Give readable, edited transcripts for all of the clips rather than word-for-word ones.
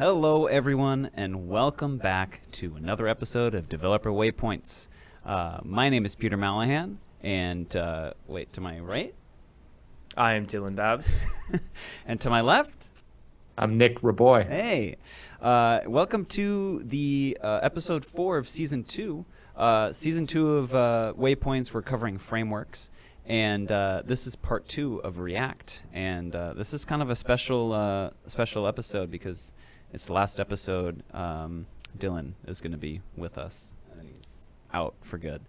Hello, everyone, and welcome back to another episode of Developer Waypoints. My name is Peter Malahan, and wait, to my right? I am Dylan Babbs. And to my left? I'm Nick Raboy. Hey, welcome to the episode 4 of Season 2. Season 2 of Waypoints, we're covering frameworks, and this is part 2 of React. And this is kind of a special episode because it's the last episode. Dylan is going to be with us. He's out for good.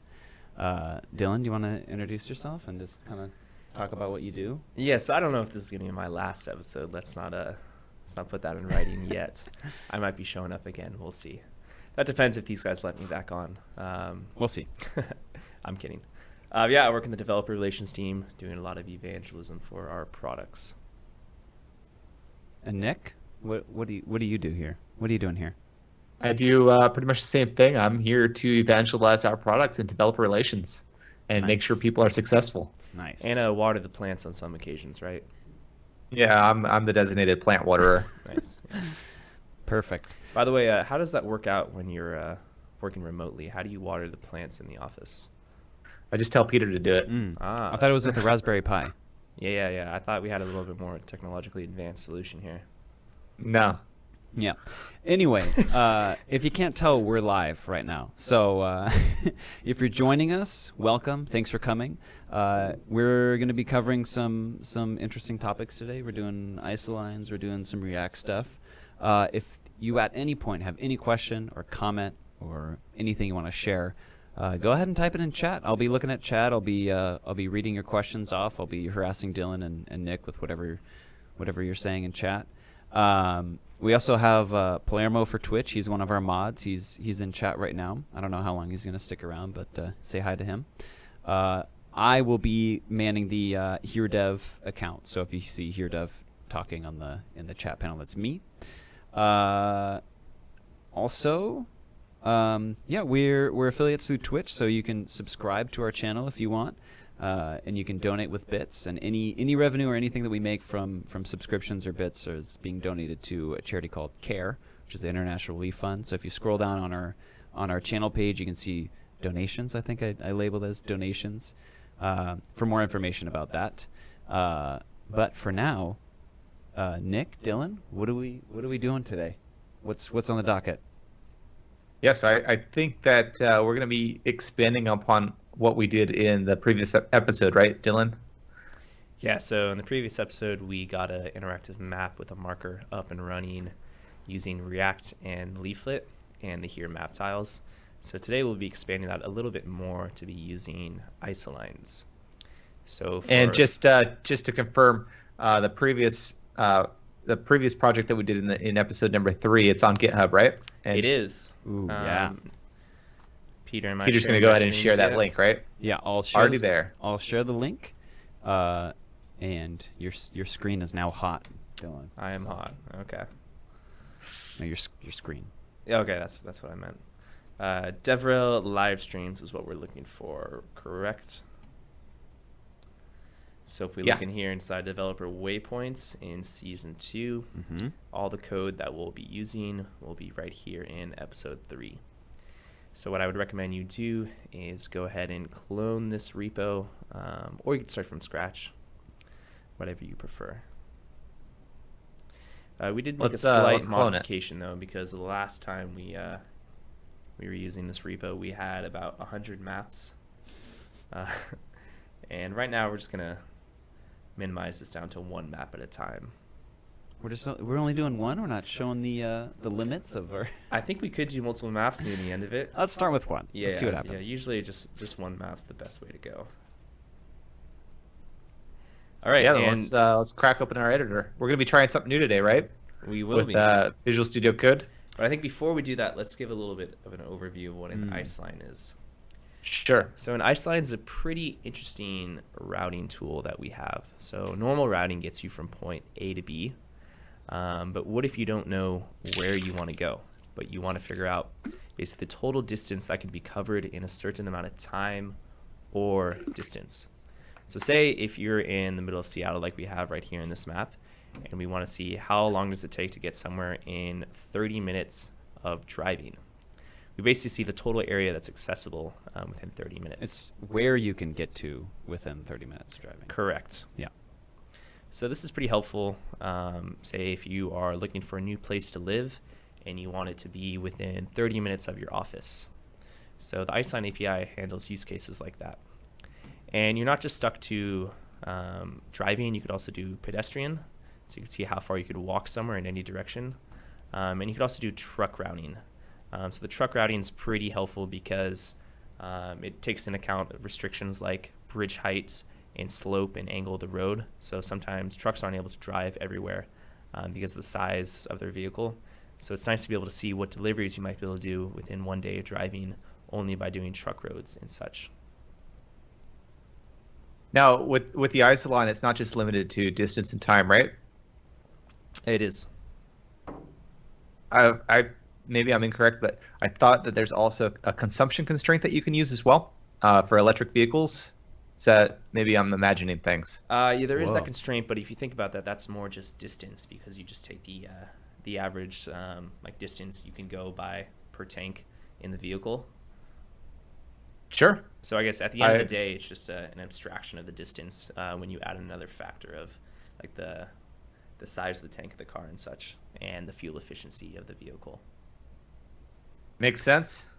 Dylan, do you want to introduce yourself and just kind of talk about what you do? Yes, I don't know if this is going to be my last episode. Let's not put that in writing yet. I might be showing up again. We'll see. That depends if these guys let me back on. We'll see. I'm kidding. Yeah, I work in the developer relations team, doing a lot of evangelism for our products. And Nick, what do you do here? What are you doing here? I do pretty much the same thing. I'm here to evangelize our products in developer relations and make sure people are successful. Nice. And water the plants on some occasions, right? Yeah, I'm the designated plant waterer. Nice. Yeah. Perfect. By the way, how does that work out when you're working remotely? How do you water the plants in the office? I just tell Peter to do it. I thought it was with the Raspberry Pi. Yeah. I thought we had a little bit more technologically advanced solution here. No. Yeah. Anyway, if you can't tell, we're live right now. So if you're joining us, welcome. Thanks for coming. We're going to be covering some interesting topics today. We're doing Isolines. We're doing some React stuff. If you at any point have any question or comment or anything you want to share, go ahead and type it in chat. I'll be looking at chat. I'll be reading your questions off. I'll be harassing Dylan and Nick with whatever you're saying in chat. We also have Palermo for Twitch. He's one of our mods. He's in chat right now. I don't know how long he's going to stick around, but say hi to him. I will be manning the HereDev account. So if you see HereDev talking in the chat panel, that's me. Also, we're affiliates through Twitch, so you can subscribe to our channel if you want. And you can donate with bits, and any revenue or anything that we make from subscriptions or bits is being donated to a charity called CARE, which is the International Relief Fund. So if you scroll down on our channel page, you can see donations. I think I labeled as donations for more information about that. But for now, Nick, Dylan, what are we doing today? What's on the docket? Yes, I think that we're going to be expanding upon what we did in the previous episode, right, Dylan? Yeah, so in the previous episode, we got an interactive map with a marker up and running using React and Leaflet and the here map tiles. So today we'll be expanding that a little bit more to be using Isolines. So just to confirm, the previous project that we did in episode number 3, it's on GitHub, right? And it is. Ooh, yeah. Peter's going to go ahead and share that link, right? Yeah, I'll share the link, and your screen is now hot, Dylan. I am hot. Okay. No, your screen. Yeah, okay, that's what I meant. DevRel live streams is what we're looking for, correct? So if we look in here inside Developer Waypoints in Season 2, all the code that we'll be using will be right here in Episode 3. So what I would recommend you do is go ahead and clone this repo, or you can start from scratch, whatever you prefer. We did make a slight modification, though, because the last time we were using this repo, we had about 100 maps. And right now we're just going to minimize this down to one map at a time. We're only doing one. We're not showing the limits of our. I think we could do multiple maps near the end of it. Let's start with one. Yeah, let's see what happens. Yeah, usually just one map's the best way to go. All right, yeah. Let's crack open our editor. We're gonna be trying something new today, right? We will be Visual Studio Code. But I think before we do that, let's give a little bit of an overview of what an Isoline is. Sure. So an Isoline is a pretty interesting routing tool that we have. So normal routing gets you from point A to B. But what if you don't know where you want to go, but you want to figure out basically the total distance that can be covered in a certain amount of time or distance. So say if you're in the middle of Seattle like we have right here in this map, and we want to see how long does it take to get somewhere in 30 minutes of driving. We basically see the total area that's accessible within 30 minutes. It's where you can get to within 30 minutes of driving. Correct. Yeah. So this is pretty helpful. Say if you are looking for a new place to live and you want it to be within 30 minutes of your office. So the Isoline API handles use cases like that. And you're not just stuck to driving, you could also do pedestrian. So you can see how far you could walk somewhere in any direction. And you could also do truck routing. So the truck routing is pretty helpful because it takes into account restrictions like bridge height and slope and angle of the road. So sometimes trucks aren't able to drive everywhere because of the size of their vehicle. So it's nice to be able to see what deliveries you might be able to do within 1 day of driving only by doing truck roads and such. Now, with the Isoline, it's not just limited to distance and time, right? It is. I maybe I'm incorrect, but I thought that there's also a consumption constraint that you can use as well for electric vehicles. Is that maybe I'm imagining things? Yeah, there is Whoa. that constraint, but if you think about that, that's more just distance because you just take the average like distance you can go by per tank in the vehicle. Sure. So I guess at the end of the day, it's just an abstraction of the distance when you add another factor of like the size of the tank of the car and such, and the fuel efficiency of the vehicle. Makes sense.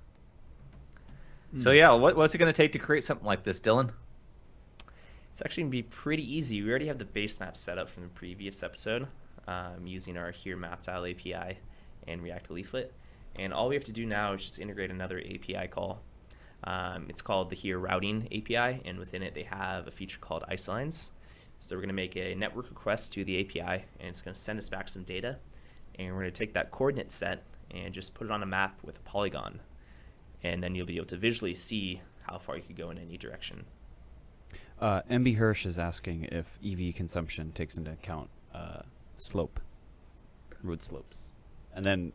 So yeah, what's it going to take to create something like this, Dylan? It's actually going to be pretty easy. We already have the base map set up from the previous episode using our here map tile API and React Leaflet. And all we have to do now is just integrate another API call. It's called the here routing API, and within it they have a feature called Isolines. So we're going to make a network request to the API, and it's going to send us back some data. And we're going to take that coordinate set and just put it on a map with a polygon. And then you'll be able to visually see how far you could go in any direction. MB Hirsch is asking if EV consumption takes into account slope, road slopes. And then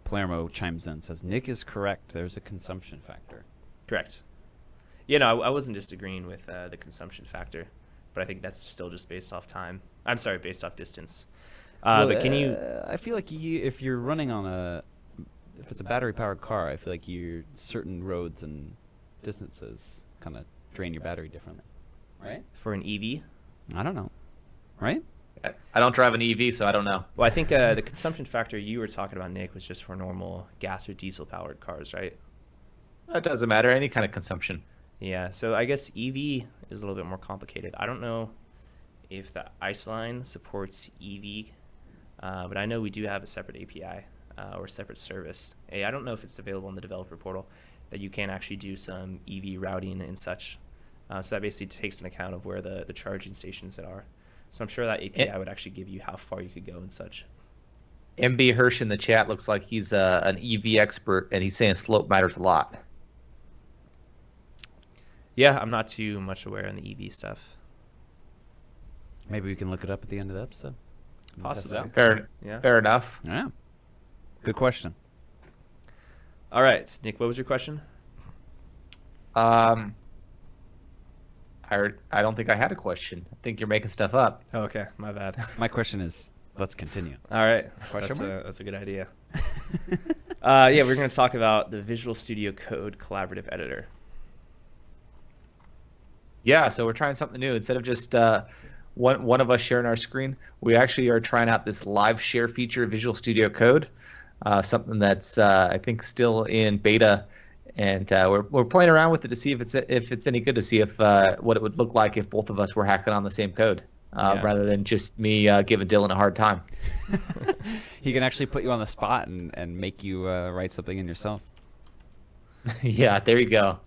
Palermo chimes in and says, Nick is correct. There's a consumption factor. Correct. Yeah, no, I wasn't disagreeing with the consumption factor, but I think that's still just based off time. I'm sorry, based off distance. But can you... I feel like if you're running on if it's a battery-powered car, I feel like certain roads and distances kind of drain your battery differently. Right? For an EV? I don't know. Right? I don't drive an EV, so I don't know. Well, I think the consumption factor you were talking about, Nick, was just for normal gas or diesel-powered cars, right? That doesn't matter. Any kind of consumption. Yeah, so I guess EV is a little bit more complicated. I don't know if the Isoline supports EV, but I know we do have a separate API or separate service. I don't know if it's available in the developer portal that you can actually do some EV routing and such. So that basically takes into account of where the charging stations are. So I'm sure that API would actually give you how far you could go and such. MB Hirsch in the chat looks like he's an EV expert, and he's saying slope matters a lot. Yeah, I'm not too much aware on the EV stuff. Maybe we can look it up at the end of the episode. Possibly. Yeah. Fair enough. Yeah. Good question. All right, Nick, what was your question? I don't think I had a question. I think you're making stuff up. Oh, okay, my bad. My question is, let's continue. All right, that's a good idea. Yeah, we're going to talk about the Visual Studio Code collaborative editor. Yeah, so we're trying something new. Instead of just one of us sharing our screen, we actually are trying out this live share feature of Visual Studio Code, something that's I think still in beta, and we're playing around with it to see if it's any good, to see if what it would look like if both of us were hacking on the same code, rather than just me giving Dylan a hard time. He can actually put you on the spot and make you write something in yourself. Yeah, there you go.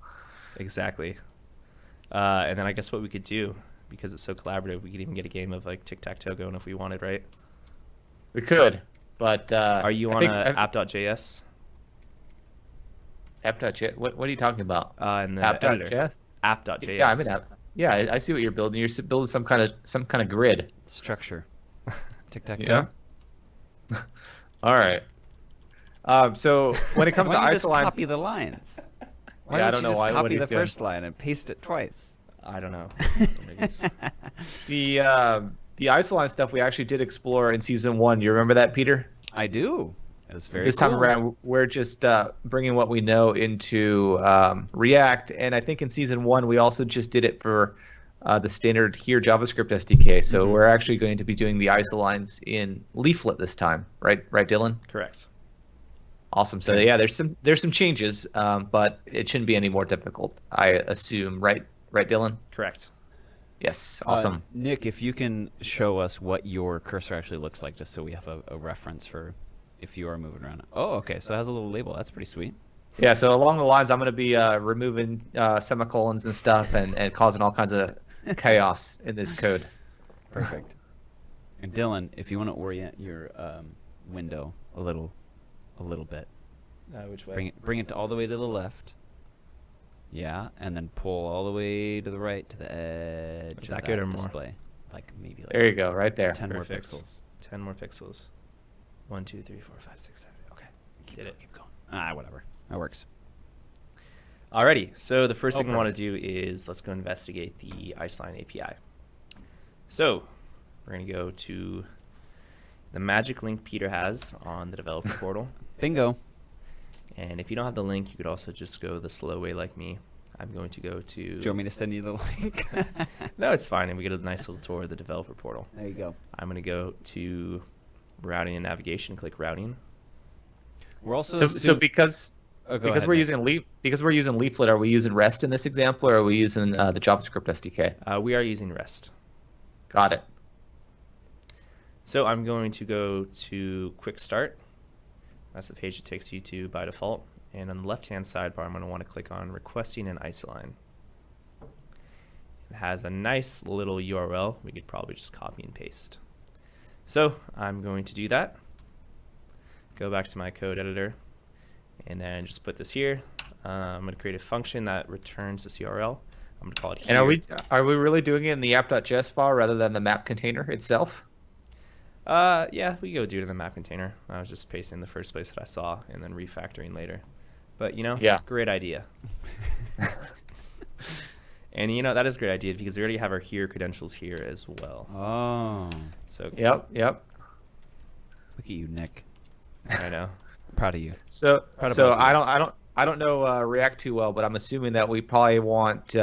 Exactly. And then I guess what we could do, because it's so collaborative, we could even get a game of like tic-tac-toe going if we wanted, right? We could, but are you on app.js? App.js? What are you talking about? In the editor. App.js. Yeah, I'm in app. Yeah, I see what you're building. You're building some kind of grid Structure. Tic-tac-toe. Yeah. All right. So when it comes to Why don't you just Isolines, copy the lines? Why Yeah, I don't don't you know just what copy he's the doing. first line and paste it twice? I don't know. Maybe it's... the Isoline stuff we actually did explore in season 1. You remember that, Peter? I do. It was very This cool. time around, we're just bringing what we know into React, and I think in season 1 we also just did it for the standard here JavaScript SDK. So we're actually going to be doing the Isolines in Leaflet this time, right, Dylan? Correct. Awesome. So yeah, there's some changes, but it shouldn't be any more difficult, I assume, right, Dylan? Correct. Yes. Awesome. Nick, if you can show us what your cursor actually looks like, just so we have a reference for if you are moving around. Oh, okay. So it has a little label. That's pretty sweet. Yeah. So along the lines, I'm going to be removing semicolons and stuff, and causing all kinds of chaos in this code. Perfect. And Dylan, if you want to orient your window a little bit, Which way? bring it all the way to the left. Yeah, and then pull all the way to the right to the edge. Is of that good or more? display. Like maybe like There you go, right there. 10 more Perfect. pixels. 10 more pixels. 1, 2, 3, 4, 5, 6, 7. Okay. Did it. Keep going. Whatever. That works. Alrighty. So the first thing we perfect. want to do is let's go investigate the Iceline API. So we're going to go to the magic link Peter has on the developer portal. Bingo. And if you don't have the link, you could also just go the slow way like me. I'm going to go to... Do you want me to send you the link? No, it's fine. And we get a nice little tour of the developer portal. There you go. I'm going to go to routing and navigation, click routing. We're also So because go because ahead, we're Nick. using Leaflet, are we using REST in this example, or are we using the JavaScript SDK? We are using REST. Got it. So I'm going to go to Quick Start. That's the page it takes you to by default. And on the left-hand sidebar, I'm going to want to click on Requesting an Isoline. It has a nice little URL. We could probably just copy and paste. So I'm going to do that. Go back to my code editor, and then just put this here. I'm going to create a function that returns this URL. I'm going to call it here. And are we really doing it in the app.js file rather than the map container itself? Yeah, we go do it in the map container. I was just pasting the first place that I saw and then refactoring later. But, Yeah. Great idea. And, that is a great idea because we already have our here credentials here as well. Oh. So, Yep. Look at you, Nick. I know. Proud of you. So Proud of both of you. I don't know React too well, but I'm assuming that we probably want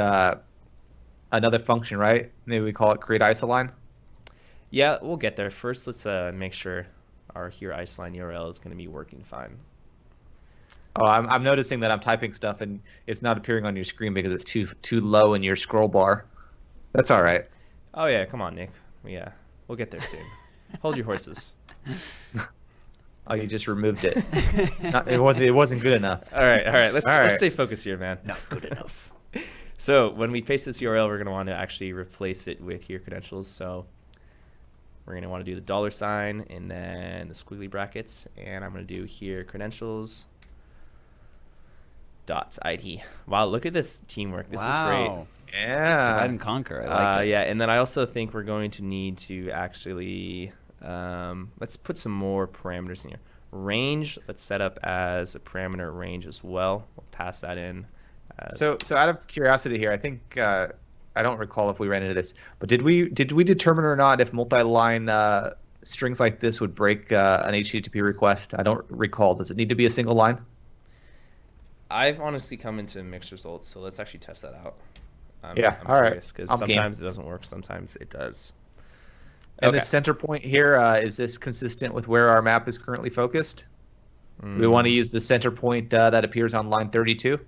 another function, right? Maybe we call it create isoline. Yeah, we'll get there. First, let's make sure our here Iceline URL is going to be working fine. Oh, I'm noticing that I'm typing stuff and it's not appearing on your screen because it's too low in your scroll bar. That's all right. Oh, yeah. Come on, Nick. Yeah, we'll get there soon. Hold your horses. Oh, you just removed it. It wasn't good enough. All right. Let's All right. stay focused here, man. Not good enough. So when we paste this URL, we're going to want to actually replace it with here credentials. So we're going to want to do the $ and then the squiggly brackets. And I'm going to do here credentials .id. Wow, look at this teamwork. This is great. Yeah. Divide and conquer. I like it. Yeah, and then I also think we're going to need to actually, let's put some more parameters in here. Range, let's set up as a parameter range as well. We'll pass that in. So out of curiosity here, I think I don't recall if we ran into this, but did we determine or not if multi-line strings like this would break an HTTP request? I don't recall. Does it need to be a single line? I've honestly come into mixed results, so let's actually test that out. I'm all right. curious, because I'm game. sometimes it doesn't work, sometimes it does. And Okay. the center point here, is this consistent with where our map is currently focused? We want to use the center point that appears on line 32?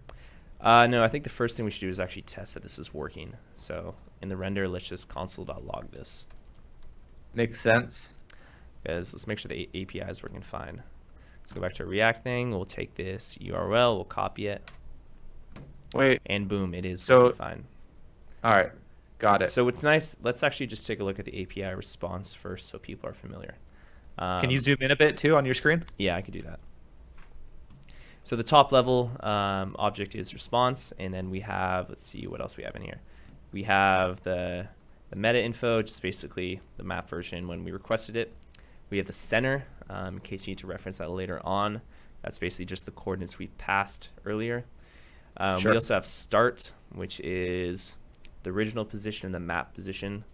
No, I think the first thing we should do is actually test that this is working. So in the render, let's just console.log this. Makes sense. Because let's make sure the API is working fine. Let's go back to our React thing. We'll take this URL, we'll copy it, Wait. and boom, it is So- working fine. All right. Got it. So it's nice. Let's actually just take a look at the API response first so people are familiar. Can you zoom in a bit too on your screen? Yeah, I could do that. So the top level object is response, and then we have, let's see what else we have in here. We have the meta info, just basically the map version when we requested it. We have the center, in case you need to reference that later on. That's basically just the coordinates we passed earlier. Sure. We also have start, which is the original position and the map position.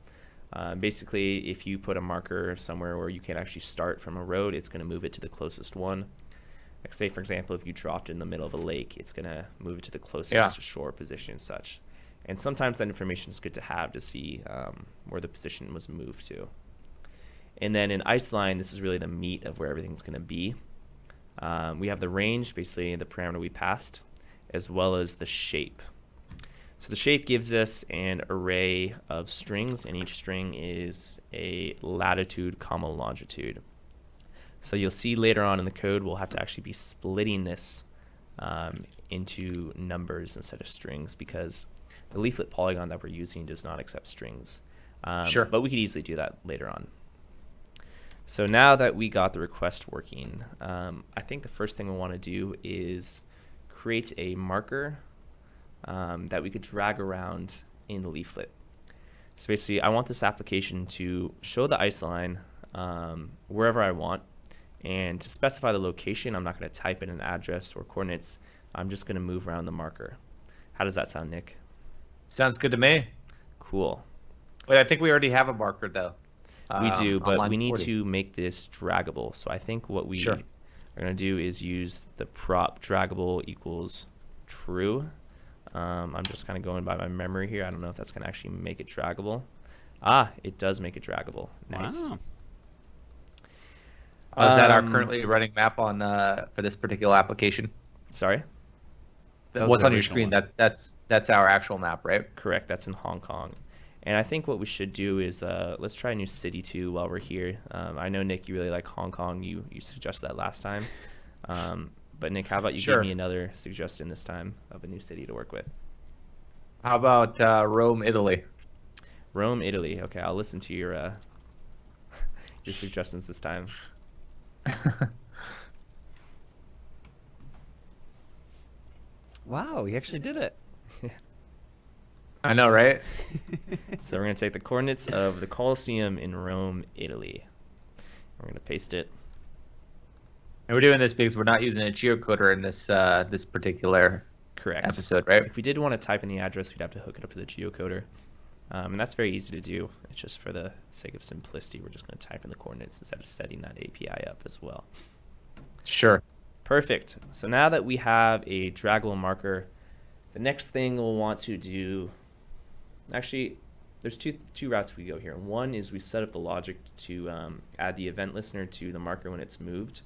Basically, if you put a marker somewhere where you can't actually start from a road, it's going to move it to the closest one. Like say, for example, if you dropped in the middle of a lake, it's going to move it to the closest shore position and such. And sometimes that information is good to have to see where the position was moved to. And then in Isoline, this is really the meat of where everything's going to be. We have the range, basically the parameter we passed, as well as the shape. So the shape gives us an array of strings, and each string is a latitude, comma, longitude. So you'll see later on in the code, we'll have to actually be splitting this into numbers instead of strings, because the leaflet polygon that we're using does not accept strings. Sure. But we could easily do that later on. So now that we got the request working, I think the first thing we want to do is create a marker that we could drag around in the leaflet. So basically, I want this application to show the isoline wherever I want. And to specify the location, I'm not going to type in an address or coordinates. I'm just going to move around the marker. How does that sound, Nick? Sounds good to me. Cool. Wait, I think we already have a marker, though. We do, but we need 40. to make this draggable. So I think what we are going to do is use the prop draggable equals true. I'm just kind of going by my memory here. I don't know if that's going to actually make it draggable. Ah, it does make it draggable. Nice. Wow. Is that our currently running map on for this particular application? Sorry? That was What's the on your original screen? one. That's our actual map, right? Correct. That's in Hong Kong. And I think what we should do is let's try a new city too while we're here. I know, Nick, you really like Hong Kong. You suggested that last time. But Nick, how about you give me another suggestion this time of a new city to work with? How about Rome, Italy? Rome, Italy. Okay, I'll listen to your suggestions this time. Wow, he actually did it. I know, right? So we're going to take the coordinates of the Colosseum in Rome, Italy. We're going to paste it. And we're doing this because we're not using a geocoder in this this particular episode, right? If we did want to type in the address, we'd have to hook it up to the geocoder. And that's very easy to do. It's just for the sake of simplicity, we're just going to type in the coordinates instead of setting that API up as well. Sure. Perfect. So now that we have a draggable marker, the next thing we'll want to do, actually, there's two routes we go here. One is we set up the logic to add the event listener to the marker when it's moved,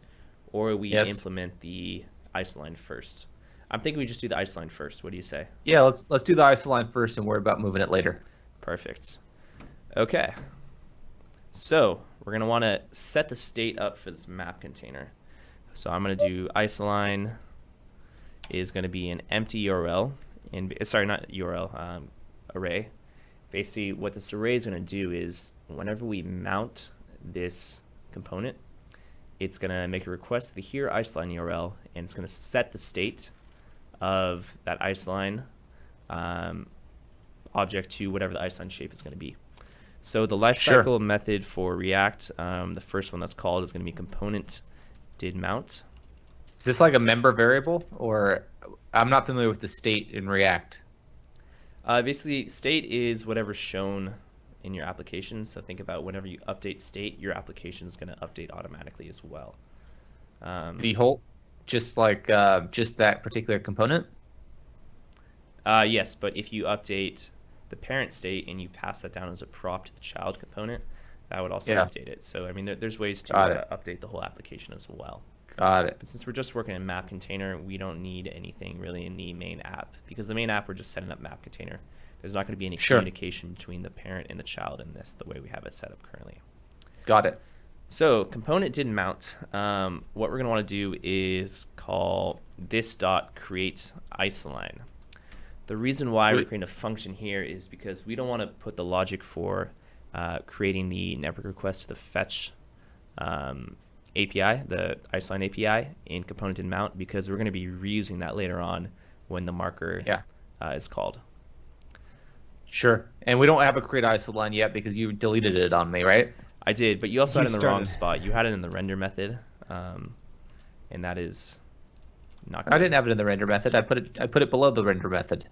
or we implement the isoline first. I'm thinking we just do the isoline first. What do you say? Yeah, let's do the isoline first and worry about moving it later. Perfect. Okay. So we're going to want to set the state up for this map container. So I'm going to do isoline is going to be an empty URL. Sorry, not URL, array. Basically, what this array is going to do is whenever we mount this component, it's going to make a request to the here isoline URL, and it's going to set the state of that isoline object to whatever the isoline shape is going to be. So the lifecycle method for React, the first one that's called is going to be component did mount. Is this like a member variable, or I'm not familiar with the state in React? Basically, state is whatever's shown in your application. So think about whenever you update state, your application is going to update automatically as well. The whole, just that particular component? Yes, but if you update the parent state and you pass that down as a prop to the child component, that would also update it. So I mean, there's ways to update the whole application as well. Got it. But since we're just working in map container, we don't need anything really in the main app, because the main app, we're just setting up map container. There's not going to be any communication between the parent and the child in this, the way we have it set up currently. Got it. So component didn't mount. What we're going to want to do is call this.create isoline. The reason why we're creating a function here is because we don't want to put the logic for creating the network request to the fetch API, the isoline API in component didn't mount, because we're going to be reusing that later on when the marker is called. Sure. And we don't have a create isoline yet because you deleted it on me, right? I did, but you also had it in the wrong spot. You had it in the render method, and that is not good. I didn't have it in the render method. I put it below the render method.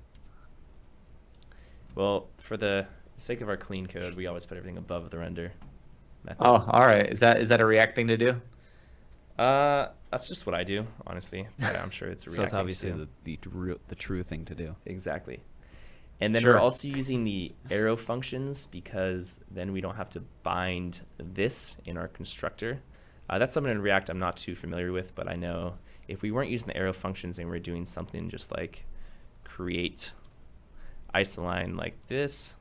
Well, for the the sake of our clean code, we always put everything above the render method. Oh, all right. Is that a React thing to do? That's just what I do, honestly. But I'm sure it's a So React it's thing obviously too. the true thing to do. Exactly. And then Sure. we're also using the arrow functions because then we don't have to bind this in our constructor. That's something in React I'm not too familiar with, but I know if we weren't using the arrow functions and we're doing something just like create Isoline like this,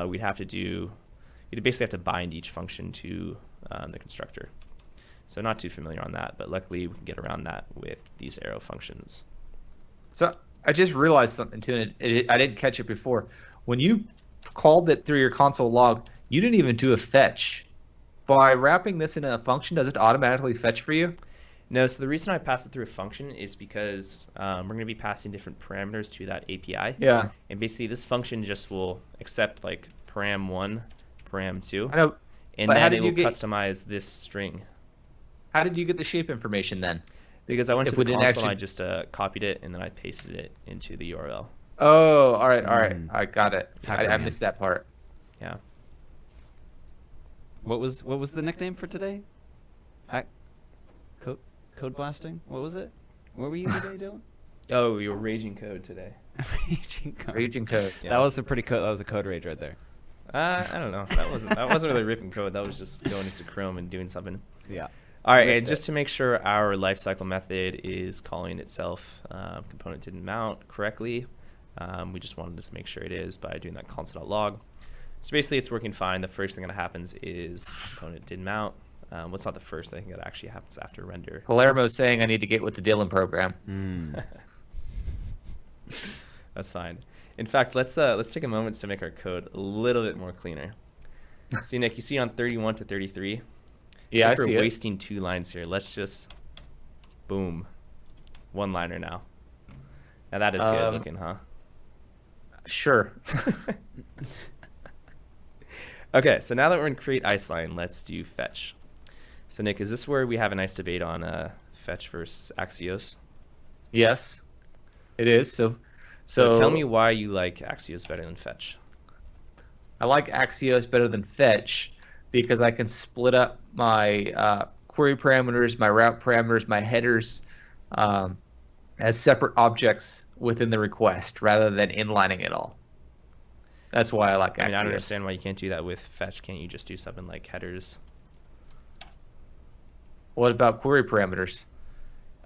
we'd basically have to bind each function to the constructor. So not too familiar on that, but luckily we can get around that with these arrow functions. So I just realized something too, and I didn't catch it before. When you called it through your console log, you didn't even do a fetch. By wrapping this in a function, does it automatically fetch for you? No, so the reason I pass it through a function is because we're going to be passing different parameters to that API. Yeah. And basically this function just will accept like param1, param2, I know. and but how then did it you will get- customize this string. How did you get the shape information then? Because I went If to we the didn't console and I actually- just copied it and then I pasted it into the URL. Oh, all right. I got it. Hacker I man. missed that part. Yeah. What was the nickname for today? Code blasting? What was it? What were you today doing? Oh, we were raging code today. Raging code. Region code. Yeah. That was a code rage right there. I don't know. That wasn't really ripping code. That was just going into Chrome and doing something. Yeah. All right, Ripped and it. just to make sure our lifecycle method is calling itself component didn't mount correctly, we just wanted to make sure it is by doing that console.log. So basically it's working fine. The first thing that happens is component didn't mount. What's not the first thing that actually happens after render? Palermo's saying I need to get with the Dylan program. That's fine. In fact, let's take a moment to make our code a little bit more cleaner. See, Nick, you see on 31 to 33? Yeah, I think see we're it. wasting 2 lines here. Let's just, boom, 1-liner now. Now that is good looking, huh? Sure. Okay, so now that we're in create Isoline, let's do fetch. So Nick, is this where we have a nice debate on fetch versus Axios? Yes, it is. So Tell me why you like Axios better than fetch. I like Axios better than fetch because I can split up my query parameters, my route parameters, my headers as separate objects within the request rather than inlining it all. That's why I like Axios. I mean, I don't understand why you can't do that with fetch. Can't you just do something like headers? What about query parameters?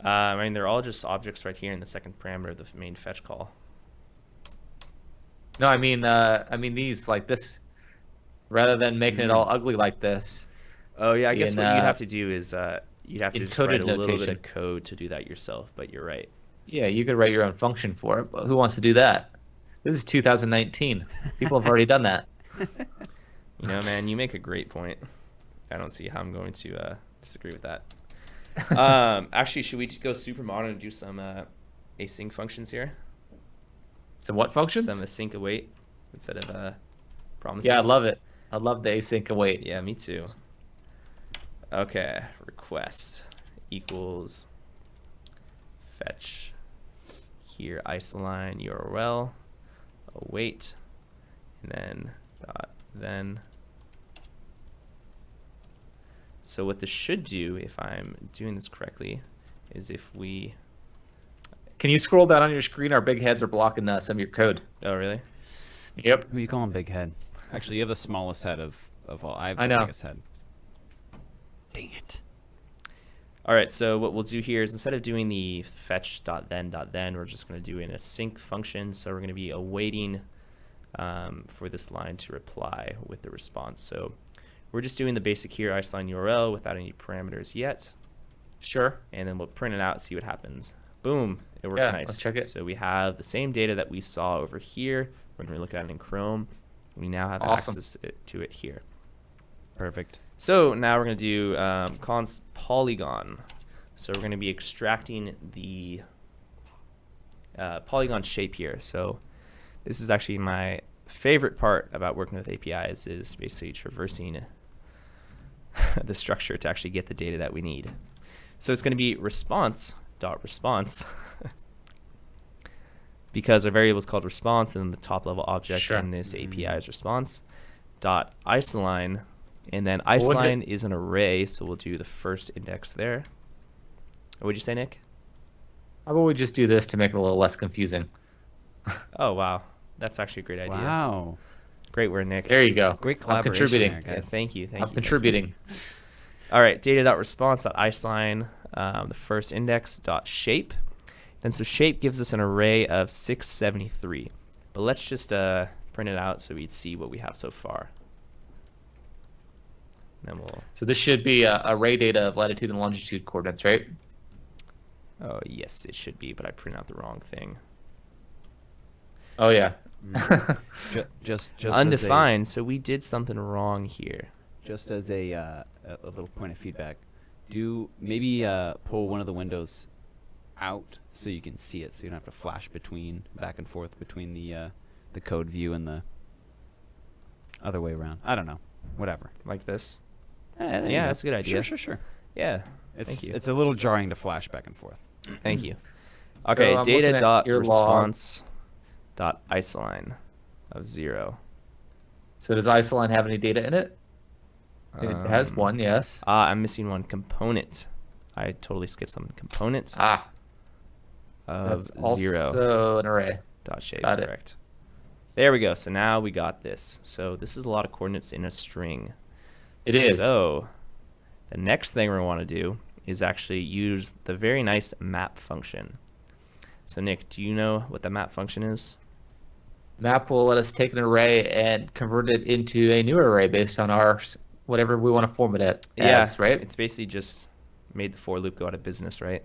I mean, they're all just objects right here in the second parameter of the main fetch call. No, I mean these like this, rather than making it all ugly like this. Oh yeah, I guess in, what you'd have to do is you'd have to just write encoded a little bit notation. of code to do that yourself. But you're right. Yeah, you could write your own function for it, but who wants to do that? This is 2019. People have already done that. You know, man, you make a great point. I don't see how I'm going to disagree with that. Actually, should we go super modern and do some async functions here? So what functions? Some async await instead of promises. Yeah, I love it. I love the async await. Yeah, me too. Okay, request equals fetch here isoline URL await and then dot then. So what this should do, if I'm doing this correctly, is if we... Can you scroll down on your screen? Our big heads are blocking some of your code. Oh, really? Yep. Who you calling big head? Actually, you have the smallest head of all. I have I the know. biggest head. Dang it. All right, so what we'll do here is instead of doing the fetch.then, we're just going to do an async function. So we're going to be awaiting for this line to reply with the response. So we're just doing the basic here isoline URL without any parameters yet. Sure. And then we'll print it out and see what happens. Boom, it worked Yeah, nice. let's check it. So we have the same data that we saw over here when we look at it in Chrome. We now have Awesome. access to it here. Perfect. So now we're going to do const Polygon. So we're going to be extracting the Polygon shape here. So this is actually my favorite part about working with APIs is basically traversing the structure to actually get the data that we need. So it's going to be response.response because a variable is called response, and then the top level object Sure. in this API is response dot isoline, and then isoline is an array, so we'll do the first index there. What would you say, Nick? How about we just do this to make it a little less confusing? Oh wow, that's actually a great idea. Wow. Great work, Nick. There you go. Great I'm collaboration contributing. there, Yeah, guys. thank you. I'm contributing. All right, data.response.isoline, the first index dot shape. Then so shape gives us an array of 673. But let's just print it out so we'd see what we have so far. And then we'll. So this should be array data of latitude and longitude coordinates, right? Oh yes, it should be, but I printed out the wrong thing. Oh yeah. Just Undefined. So we did something wrong here. Just as a little point of feedback, do maybe pull one of the windows out so you can see it, so you don't have to flash back and forth between the code view and the other way around. I don't know. Whatever. Like this. There you Yeah, go. that's a good idea. Sure. Yeah. It's Thank you. it's a little jarring to flash back and forth. Thank you. So Okay, I'm looking at your data.response dot isoline of 0. So does Isolines have any data in it? It has one, yes. I'm missing one component. I totally skipped something. Component Ah, of that's 0 also an array. dot shape. Got it. Correct. There we go. So now we got this. So this is a lot of coordinates in a string. It is. So the next thing we want to do is actually use the very nice map function. So Nick, do you know what the map function is? Map will let us take an array and convert it into a new array based on our whatever we want to form it as, right? It's basically just made the for loop go out of business, right?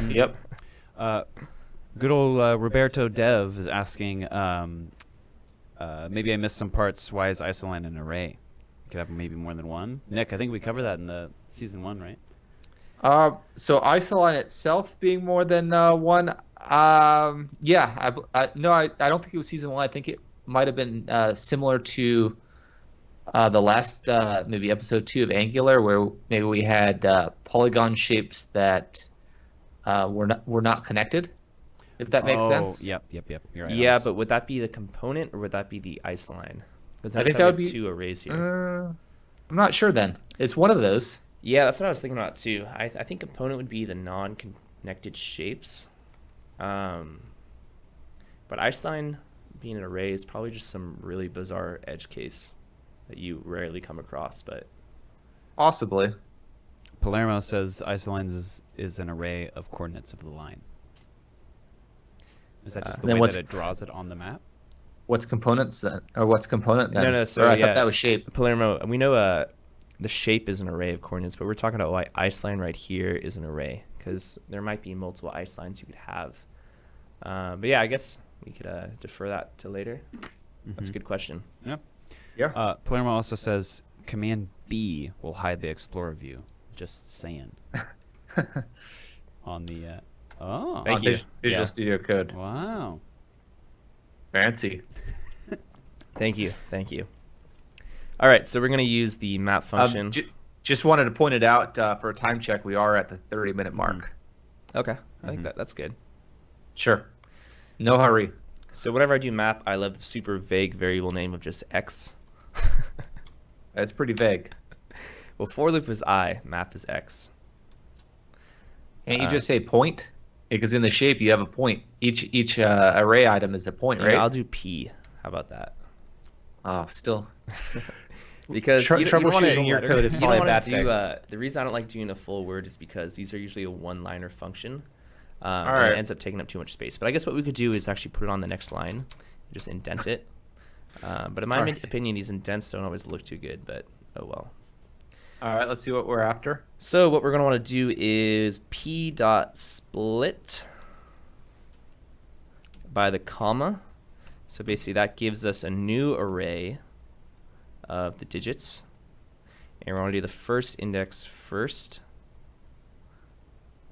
Yep. Good old Roberto Dev is asking, maybe I missed some parts. Why is isoline an array? You could have maybe more than one. Nick, I think we covered that in the season 1, right? So Isoline itself being more than one, yeah. No, I don't think it was season 1. I think it might have been similar to the last maybe episode 2 of Angular, where maybe we had polygon shapes that were not connected. If that makes sense. Yep. You're right. Yeah, but would that be the component or would that be the isoline? Because I think that would be 2 arrays here. I'm not sure then. It's one of those. Yeah, that's what I was thinking about too. I think component would be the non-connected shapes. But isoline being an array is probably just some really bizarre edge case that you rarely come across. But Possibly. Palermo says isolines is an array of coordinates of the line. Is that just the Then way what's- that it draws it on the map? What's components then? Or what's component then? No, so Or I yeah. thought that was shape. Palermo, we know the shape is an array of coordinates, but we're talking about why isoline right here is an array, because there might be multiple isolines you could have. But yeah, I guess we could defer that to later. That's a good question. Yep. Yeah. Palermo also says Command B will hide the Explorer view. Just saying. On the Thank you. Visual Yeah. Studio Code. Wow. Fancy. Thank you. All right, so we're going to use the map function. Just wanted to point it out for a time check. We are at the 30-minute mark. Okay, I think that's good. Sure. No hurry. So whenever I do map, I love the super vague variable name of just x. That's pretty vague. Well, for loop is I, map is x. Can't you just say point? Because in the shape you have a point. Each array item is a point, Yeah, right? I'll do p. How about that? Oh, still. Because you don't wanna- troubleshooting your code is you probably a don't bad wanna thing. do, the reason I don't like doing a full word is because these are usually a one-liner function. All And right. it ends up taking up too much space. But I guess what we could do is actually put it on the next line, just indent it. But in my All right. opinion, these indents don't always look too good. But oh well. All right, let's see what we're after. So what we're going to want to do is p.split by the comma. So basically that gives us a new array of the digits. And we're going to do the first index first.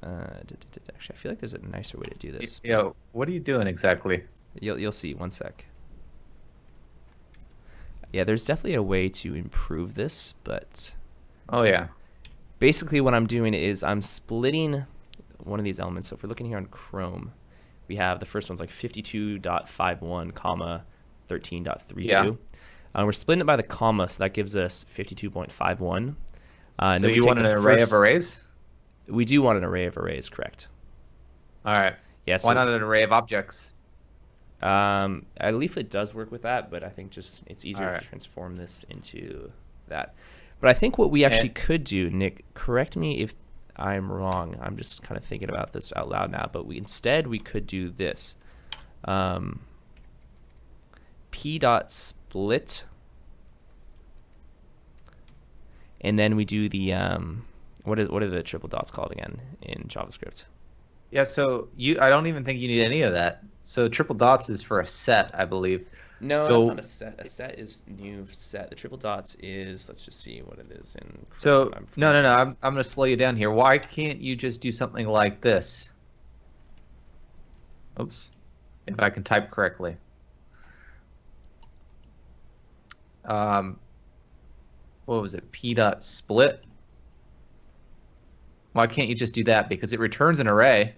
Actually, I feel like there's a nicer way to do this. Yo, what are you doing exactly? You'll see. One sec. Yeah, there's definitely a way to improve this, but Oh, yeah. basically what I'm doing is I'm splitting one of these elements. So if we're looking here on Chrome, we have the first one's like 52.51 comma 13.32. Yeah. We're splitting it by the comma, so that gives us 52.51. So you want an array of arrays? We do want an array of arrays, correct? All right. Yeah. So, why not an array of objects? Leaflet does work with that, but I think just it's easier to transform this into that. But I think what we actually could do, Nick, correct me if I'm wrong. I'm just kind of thinking about this out loud now. But instead we could do this. P.split, and then we do the what are the triple dots called again in JavaScript? Yeah, so I don't even think you need any of that. So triple dots is for a set, I believe. No, so, that's not a set. A set is new set. The triple dots is, let's just see what it is in. So no. I'm going to slow you down here. Why can't you just do something like this? Oops, if I can type correctly. What was it? P.split. Why can't you just do that? Because it returns an array.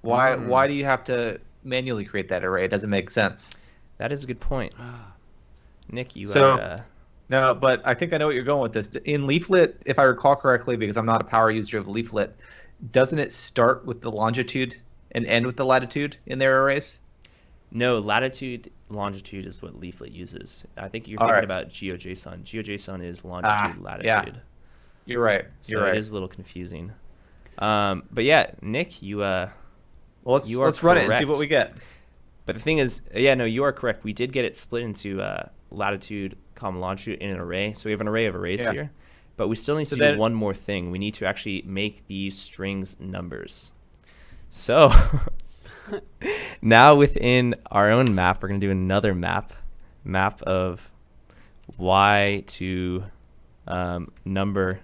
Why do you have to manually create that array? It doesn't make sense. That is a good point. Nick, you No, but I think I know what you're going with this. In Leaflet, if I recall correctly, because I'm not a power user of Leaflet, doesn't it start with the longitude and end with the latitude in their arrays? No, latitude, longitude is what Leaflet uses. I think you're thinking about GeoJSON. GeoJSON is longitude, latitude. Yeah. You're right. So it is a little confusing. But yeah, Nick, let's run it and see what we get. But the thing is, you are correct. We did get it split into latitude, comma, longitude in an array. So we have an array of arrays here. But we still need to do one more thing. We need to actually make these strings numbers. So now within our own map, we're going to do another map of y to number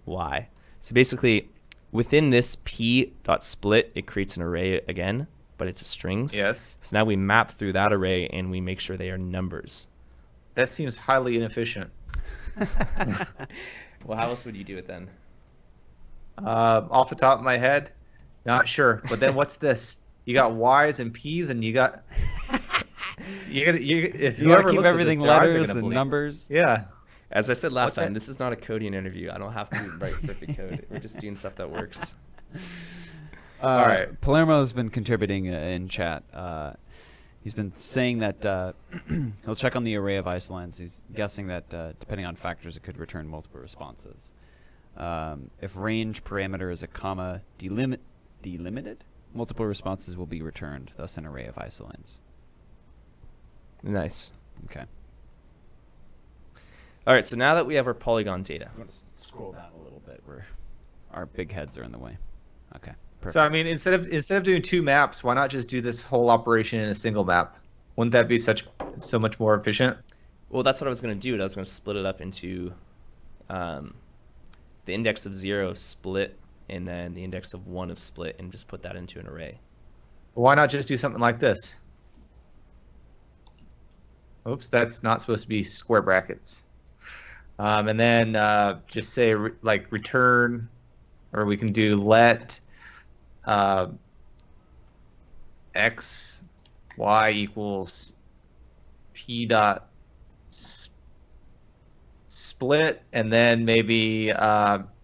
y. So basically, within this p.split, it creates an array again, but it's strings. Yes. So now we map through that array and we make sure they are numbers. That seems highly inefficient. Well, how else would you do it then? Off the top of my head, not sure. But then what's this? You got Y's and P's, and you got. You gotta keep everything letters and numbers. Yeah. As I said last time, this is not a coding interview. I don't have to write perfect code. We're just doing stuff that works. All right. Palermo's been contributing in chat. He's been saying that he'll check on the array of Isolines. He's guessing that depending on factors, it could return multiple responses. If range parameter is a comma delimited, multiple responses will be returned, thus an array of Isolines. Nice. Okay. All right, so now that we have our Polygon data. I'm going to scroll down a little bit where our big heads are in the way. Okay. Perfect. So I mean, instead of doing two maps, why not just do this whole operation in a single map? Wouldn't that be so much more efficient? Well, that's what I was going to do. I was going to split it up into the index of 0 of split and then the index of 1 of split and just put that into an array. Why not just do something like this? Oops, that's not supposed to be square brackets. And then just say return, or we can do let x y equals p dot split, and then maybe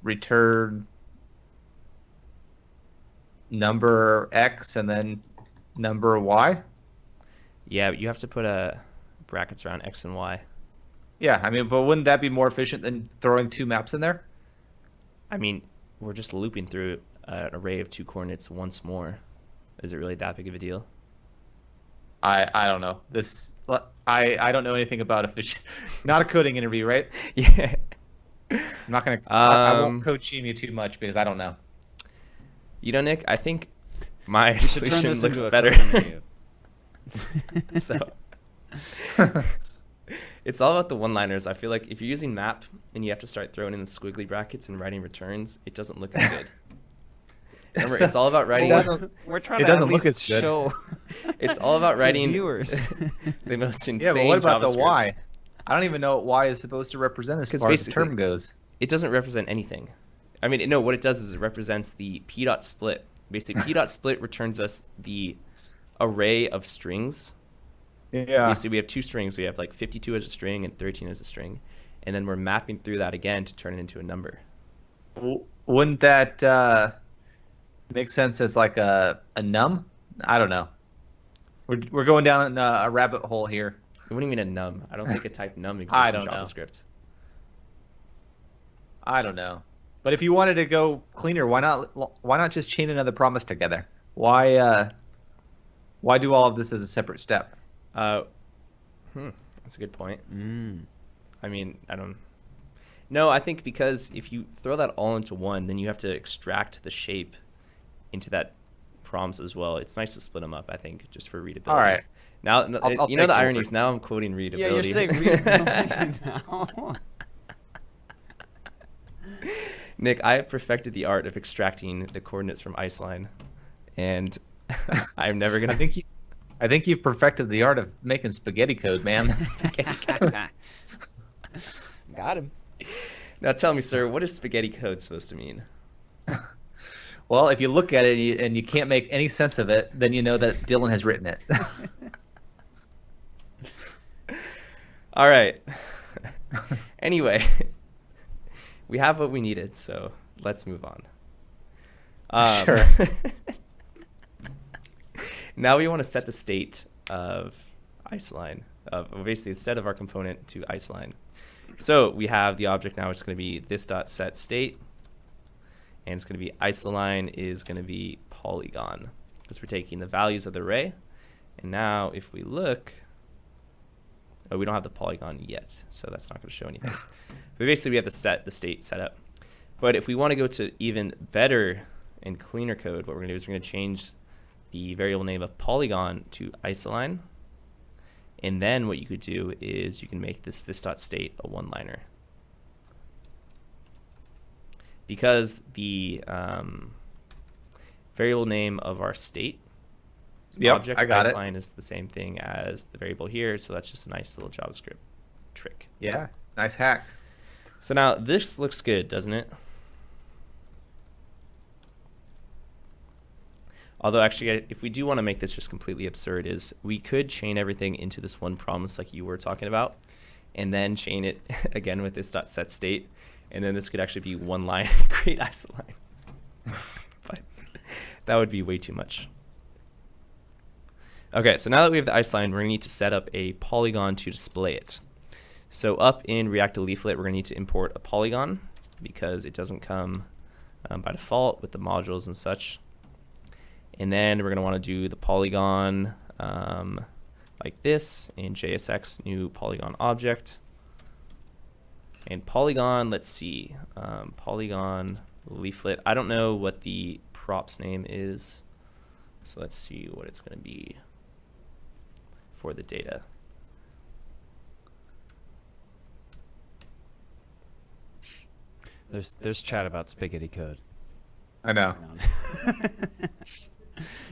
return number x and then number y. Yeah, you have to put brackets around x and y. Yeah, I mean, but wouldn't that be more efficient than throwing two maps in there? I mean, we're just looping through an array of 2 coordinates once more. Is it really that big of a deal? I don't know. I don't know anything about efficient. Not a coding interview, right? Yeah. I'm not gonna. I won't code shame you too much because I don't know. You know, Nick, I think my solution looks better. So it's all about the one-liners. I feel like if you're using map and you have to start throwing in the squiggly brackets and writing returns, it doesn't look as good. Remember, it's all about writing. We're trying to at least show. It's all about writing viewers the most insane. Yeah, but what about JavaScript. the y? I don't even know what y is supposed to represent as far as the term goes. It doesn't represent anything. I mean, no. What it does is it represents the p.split, Basically, p.split returns us the array of strings. Yeah. Basically, we have two strings. We have like 52 as a string and 13 as a string. And then we're mapping through that again to turn it into a number. Wouldn't that make sense as like a num? I don't know. We're going down a rabbit hole here. What do you mean a num? I don't think a type num exists in JavaScript. I don't know. But if you wanted to go cleaner, why not just chain another promise together? Why do all of this as a separate step? That's a good point. I mean, No, I think because if you throw that all into one, then you have to extract the shape into that promise as well. It's nice to split them up, I think, just for readability. All right. Now, you know the irony is now I'm quoting readability. Yeah, you're saying readability now. Nick, I have perfected the art of extracting the coordinates from Isoline, and I'm never gonna. I think you've perfected the art of making spaghetti code, man. Spaghetti code. Got him. Now tell me, sir, what is spaghetti code supposed to mean? Well, if you look at it and you can't make any sense of it, then you know that Dylan has written it. All right. Anyway, we have what we needed, so let's move on. Sure. Now we want to set the state of Isoline, basically the set of our component to Isoline. So we have the object now, it's going to be this.setState, and it's going to be Isoline is going to be Polygon, because we're taking the values of the array. And now if we look, we don't have the Polygon yet, so that's not going to show anything. But basically we have the state set up. But if we want to go to even better and cleaner code, what we're going to do is we're going to change the variable name of Polygon to Isoline. And then what you could do is you can make this.state a one-liner. Because the variable name of our state object Isoline is the same thing as the variable here, so that's just a nice little JavaScript trick. Yeah, nice hack. So now this looks good, doesn't it? Although actually, if we do want to make this just completely absurd, is we could chain everything into this one promise like you were talking about, and then chain it again with this.setState, and then this could actually be one line and create Isoline. But that would be way too much. Okay, so now that we have the Isoline, we're going to need to set up a Polygon to display it. So up in React Leaflet, we're going to need to import a Polygon because it doesn't come by default with the modules and such. And then we're going to want to do the Polygon like this in JSX new Polygon object. And Polygon, let's see, Polygon Leaflet. I don't know what the props name is, so let's see what it's going to be for the data. There's chat about spaghetti code. I know.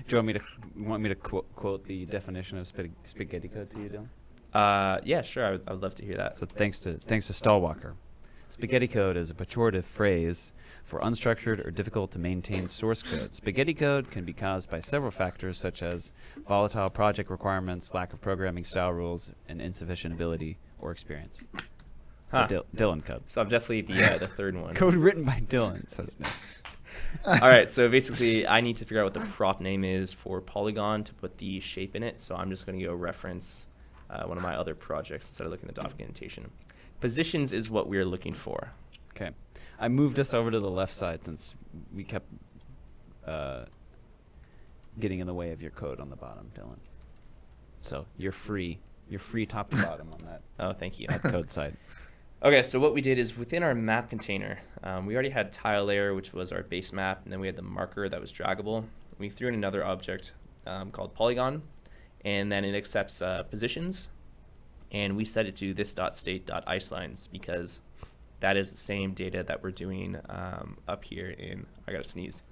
Do you want me to quote the definition of spaghetti code to you, Dylan? Yeah, sure. I would love to hear that. So thanks to Stallwalker. Spaghetti code is a pejorative phrase for unstructured or difficult to maintain source code. Spaghetti code can be caused by several factors such as volatile project requirements, lack of programming style rules, and insufficient ability or experience. So Dylan code. So I'm definitely the third one. Code written by Dylan, says Nick. All right, so basically I need to figure out what the prop name is for Polygon to put the shape in it. So I'm just going to go reference one of my other projects instead of looking at the documentation. Positions is what we're looking for. Okay. I moved us over to the left side since we kept getting in the way of your code on the bottom, Dylan. So you're free. You're free top to bottom on that. Oh, thank you. That code side. Okay, so what we did is within our map container, we already had tile layer, which was our base map, and then we had the marker that was draggable. We threw in another object called Polygon, and then it accepts positions, and we set it to this.state.isolines because that is the same data that we're doing up here in, I gotta sneeze.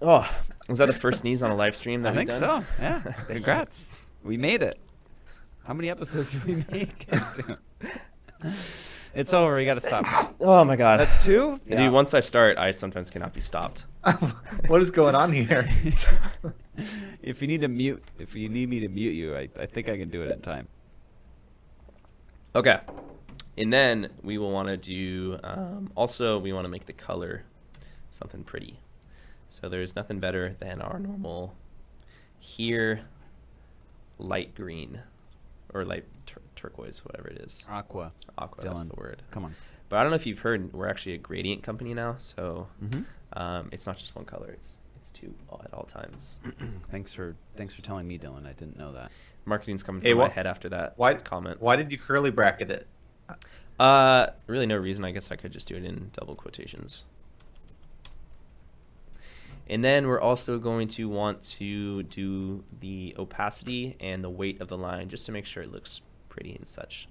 Oh, was that the first sneeze on a live stream that I we've think done? so, yeah. Congrats. We made it. How many episodes did we make it to? It's over. You got to stop. Oh my god. That's 2? Yeah. Dude, once I start, I sometimes cannot be stopped. What is going on here? If you need me to mute you, I think I can do it in time. Okay. And then we will want to do, also we want to make the color something pretty. So there's nothing better than our normal here light green or light turquoise, whatever it is. Aqua. Aqua, that's Dylan. the word. Come on. But I don't know if you've heard, we're actually a gradient company now, so Mm-hmm. it's not just one color, it's two at all times. Thanks for telling me, Dylan. I didn't know that. Marketing's coming Hey, from my head after that comment. Why did you curly bracket it? Really no reason. I guess I could just do it in double quotations. And then we're also going to want to do the opacity and the weight of the line just to make sure it looks pretty and such.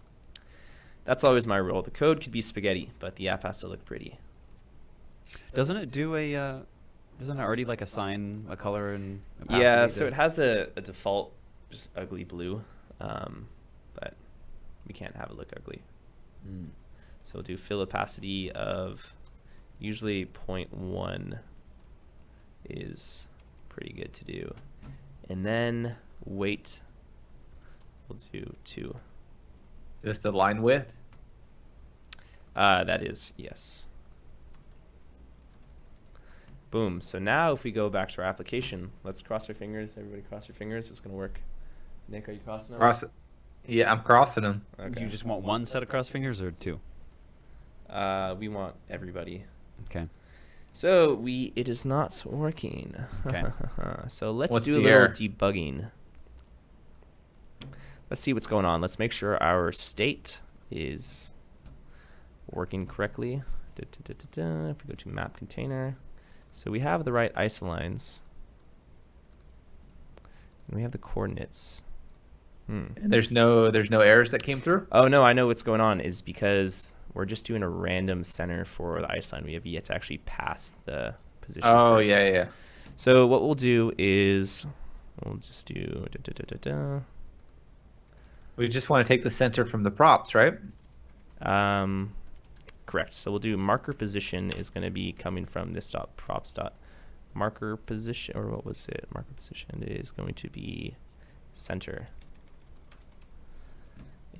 That's always my role. The code could be spaghetti, but the app has to look pretty. Doesn't it do a? Doesn't it already like assign a color and opacity? Yeah, so it has a default just ugly blue, but we can't have it look ugly. Mm. So we'll do fill opacity of usually 0.1 is pretty good to do. And then weight, we'll do 2. Just the line width? That is, yes. Boom. So now if we go back to our application, let's cross our fingers. Everybody cross your fingers. It's going to work. Nick, are you crossing them? Cross it. Yeah, I'm crossing them. Okay. You just want one set of cross fingers or two? We want everybody. Okay. So it is not working. Okay. So let's What's do a the little error? debugging. Let's see what's going on. Let's make sure our state is working correctly. If we go to map container, so we have the right isolines, and we have the coordinates. And there's no errors that came through? Oh no, I know what's going on is because we're just doing a random center for the isoline. We have yet to actually pass the position first. Yeah. So what we'll do is we'll just do We just want to take the center from the props, right? correct. So we'll do marker position is going to be coming from this dot props dot marker position, or what was it? Marker position is going to be center.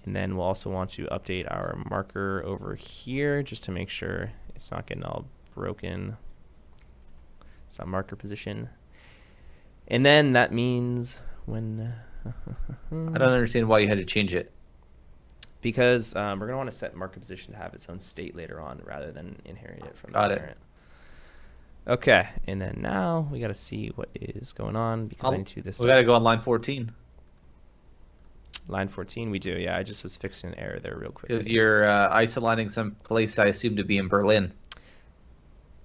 And then we'll also want to update our marker over here just to make sure it's not getting all broken. So marker position. And then that means when... I don't understand why you had to change it. Because we're going to want to set marker position to have its own state later on rather than inherit it from the parent. Okay, and then now we got to see what is going on because I need to do this. We got to go on line 14. Line 14, we do. Yeah, I just was fixing an error there real quick. Because you're isolining some place I assume to be in Berlin.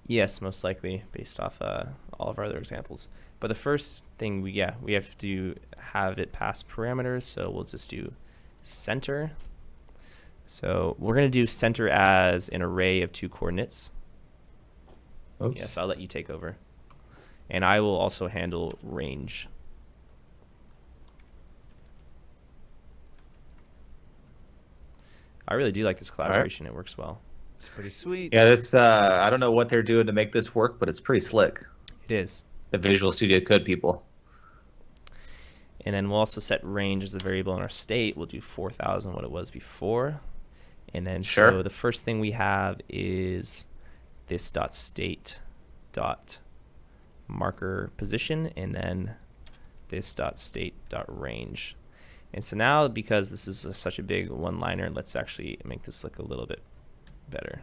Yes, most likely, based off all of our other examples. But the first thing we have to have it pass parameters, so we'll just do center. So we're going to do center as an array of 2 coordinates. Oops. Yes, I'll let you take over. And I will also handle range. I really do like this collaboration. It works well. It's pretty sweet. Yeah, this I don't know what they're doing to make this work, but it's pretty slick. It is. The Visual Studio Code people. And then we'll also set range as a variable in our state. We'll do 4,000, what it was before. And then so the first thing we have is this dot state dot marker position, and then this dot state dot range. And so now, because this is such a big one-liner, let's actually make this look a little bit better.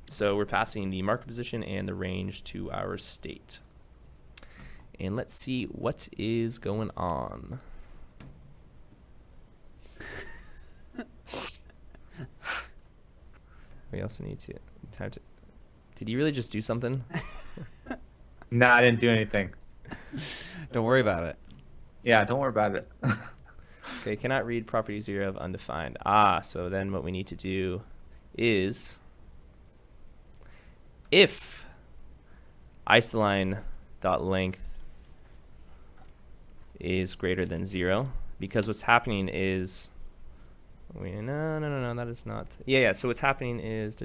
So we're passing the marker position and the range to our state. And let's see what is going on. We also need to type. Did you really just do something? No, I didn't do anything. Don't worry about it. Yeah, don't worry about it. Okay, cannot read property 0 of undefined. So then what we need to do is if isoline.length is greater than 0, because what's happening is no, that is not. Yeah. So what's happening is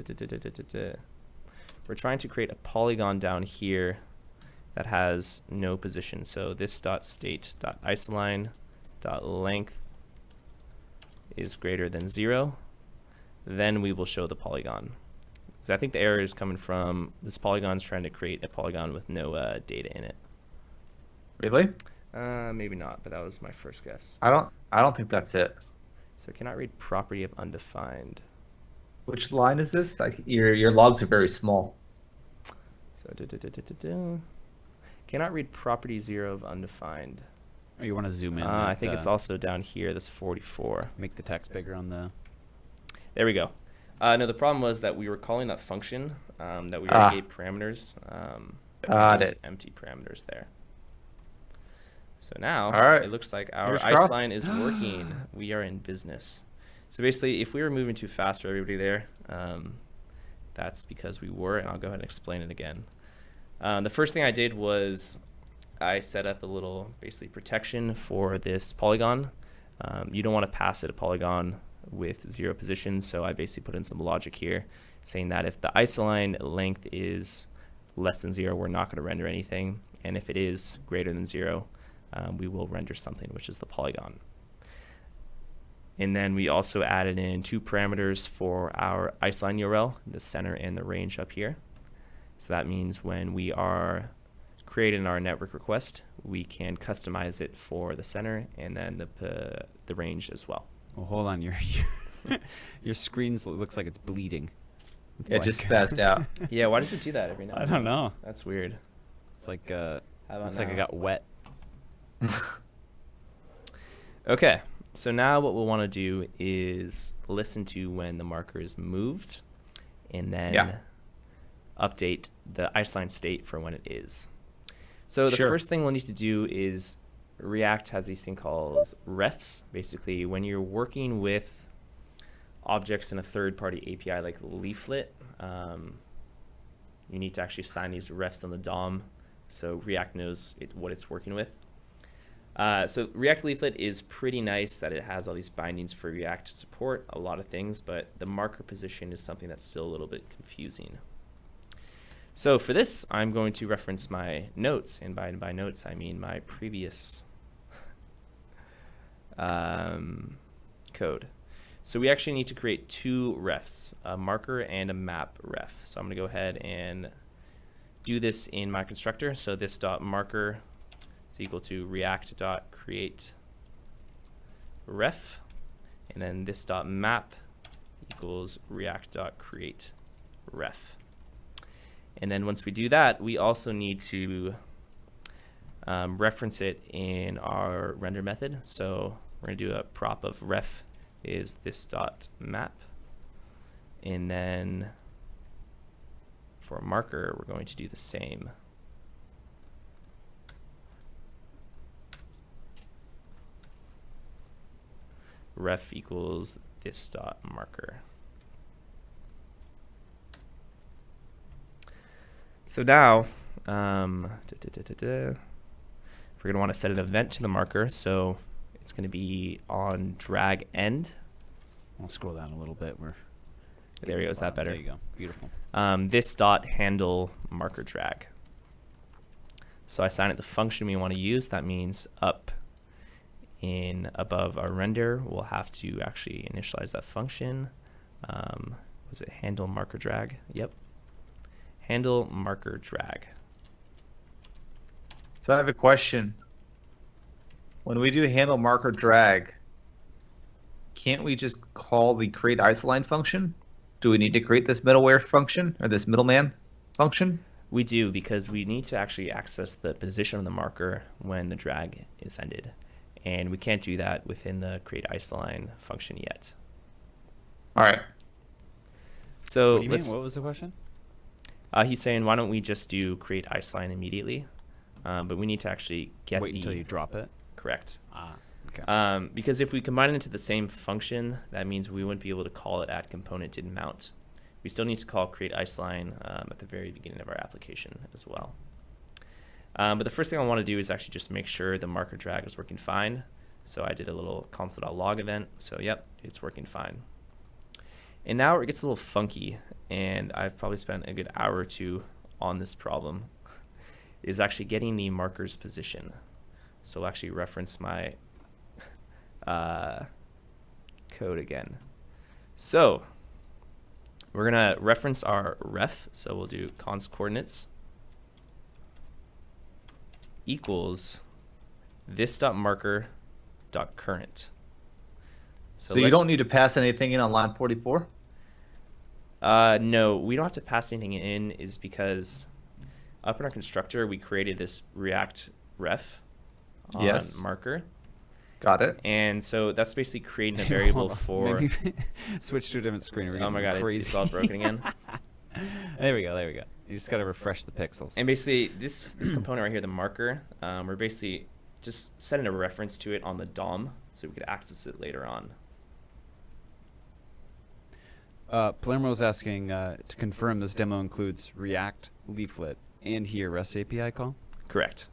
we're trying to create a polygon down here that has no position. So this dot state dot isoline dot length is greater than 0. Then we will show the polygon. So I think the error is coming from this polygon's trying to create a polygon with no data in it. Really? Maybe not, but that was my first guess. I don't think that's it. So I cannot read property of undefined. Which line is this? Your logs are very small. So cannot read property 0 of undefined. Oh, you want to zoom in? I think it's also down here, this 44. Make the text bigger on the... There we go. No, the problem was that we were calling that function that we already gave parameters. Got it. Empty parameters there. So now All right. it looks like our Fingers crossed. Iceline is working. We are in business. So basically, if we were moving too fast for everybody there, that's because we were, and I'll go ahead and explain it again. The first thing I did was I set up a little basically protection for this polygon. You don't want to pass it a polygon with 0 positions, so I basically put in some logic here saying that if the isoline length is less than 0, we're not going to render anything, and if it is greater than 0, we will render something, which is the polygon. And then we also added in 2 parameters for our isoline URL, the center and the range up here. So that means when we are creating our network request, we can customize it for the center and then the range as well. Well, hold on. Your screen looks like it's bleeding. It's It just spazzed out. Yeah, why does it do that every now and I then? don't know. That's weird. It's like How about looks like I now? got wet. Okay, so now what we'll want to do is listen to when the marker is moved and then update the isoline state for when it is. So the first thing we'll need to do is React has these thing called refs. Basically, when you're working with objects in a third-party API like Leaflet, you need to actually assign these refs on the DOM so React knows what it's working with. So React Leaflet is pretty nice that it has all these bindings for React to support a lot of things, but the marker position is something that's still a little bit confusing. So for this, I'm going to reference my notes, and by notes I mean my previous code. So we actually need to create 2 refs, a marker and a map ref. So I'm going to go ahead and do this in my constructor. So this dot marker is equal to react.create ref, and then this dot map equals react.create ref. And then once we do that, we also need to reference it in our render method. So we're going to do a prop of ref is this dot map, and then for marker we're going to do the same. Ref equals this dot marker. So now we're going to want to set an event to the marker. So it's going to be on drag end. I'll scroll down a little bit. There we go. Is that better? There you go. Beautiful. This dot handle marker drag. So I assign it the function we want to use. That means up in above our render, we'll have to actually initialize that function. Was it handle marker drag? Yep. Handle marker drag. So I have a question. When we do handle marker drag, can't we just call the create isoline function? Do we need to create this middleware function or this middleman function? We do, because we need to actually access the position of the marker when the drag is ended. And we can't do that within the create isoline function yet. All right. So What do you mean? What was the question? He's saying, why don't we just do create isoline immediately? But we need to actually get Wait until you drop it. Correct. Okay. Because if we combine it into the same function, that means we wouldn't be able to call it add component didn't mount. We still need to call create isoline at the very beginning of our application as well. But the first thing I want to do is actually just make sure the marker drag is working fine. So I did a little console.log event. So yep, it's working fine. And now it gets a little funky, and I've probably spent a good hour or two on this problem, is actually getting the marker's position. So I'll actually reference my code again. So we're going to reference our ref. So we'll do const coordinates equals this.marker.current. So you don't need to pass anything in on line 44? No, we don't have to pass anything in, is because up in our constructor, we created this React ref on marker. Got it. And so that's basically creating a variable for... Maybe switch to a different screen. Oh my god, it's all broken again. There we go. You just got to refresh the pixels. And basically, this component right here, the marker, we're basically just setting a reference to it on the DOM so we could access it later on. Palermo's asking to confirm this demo includes React, Leaflet, and here REST API call? Correct.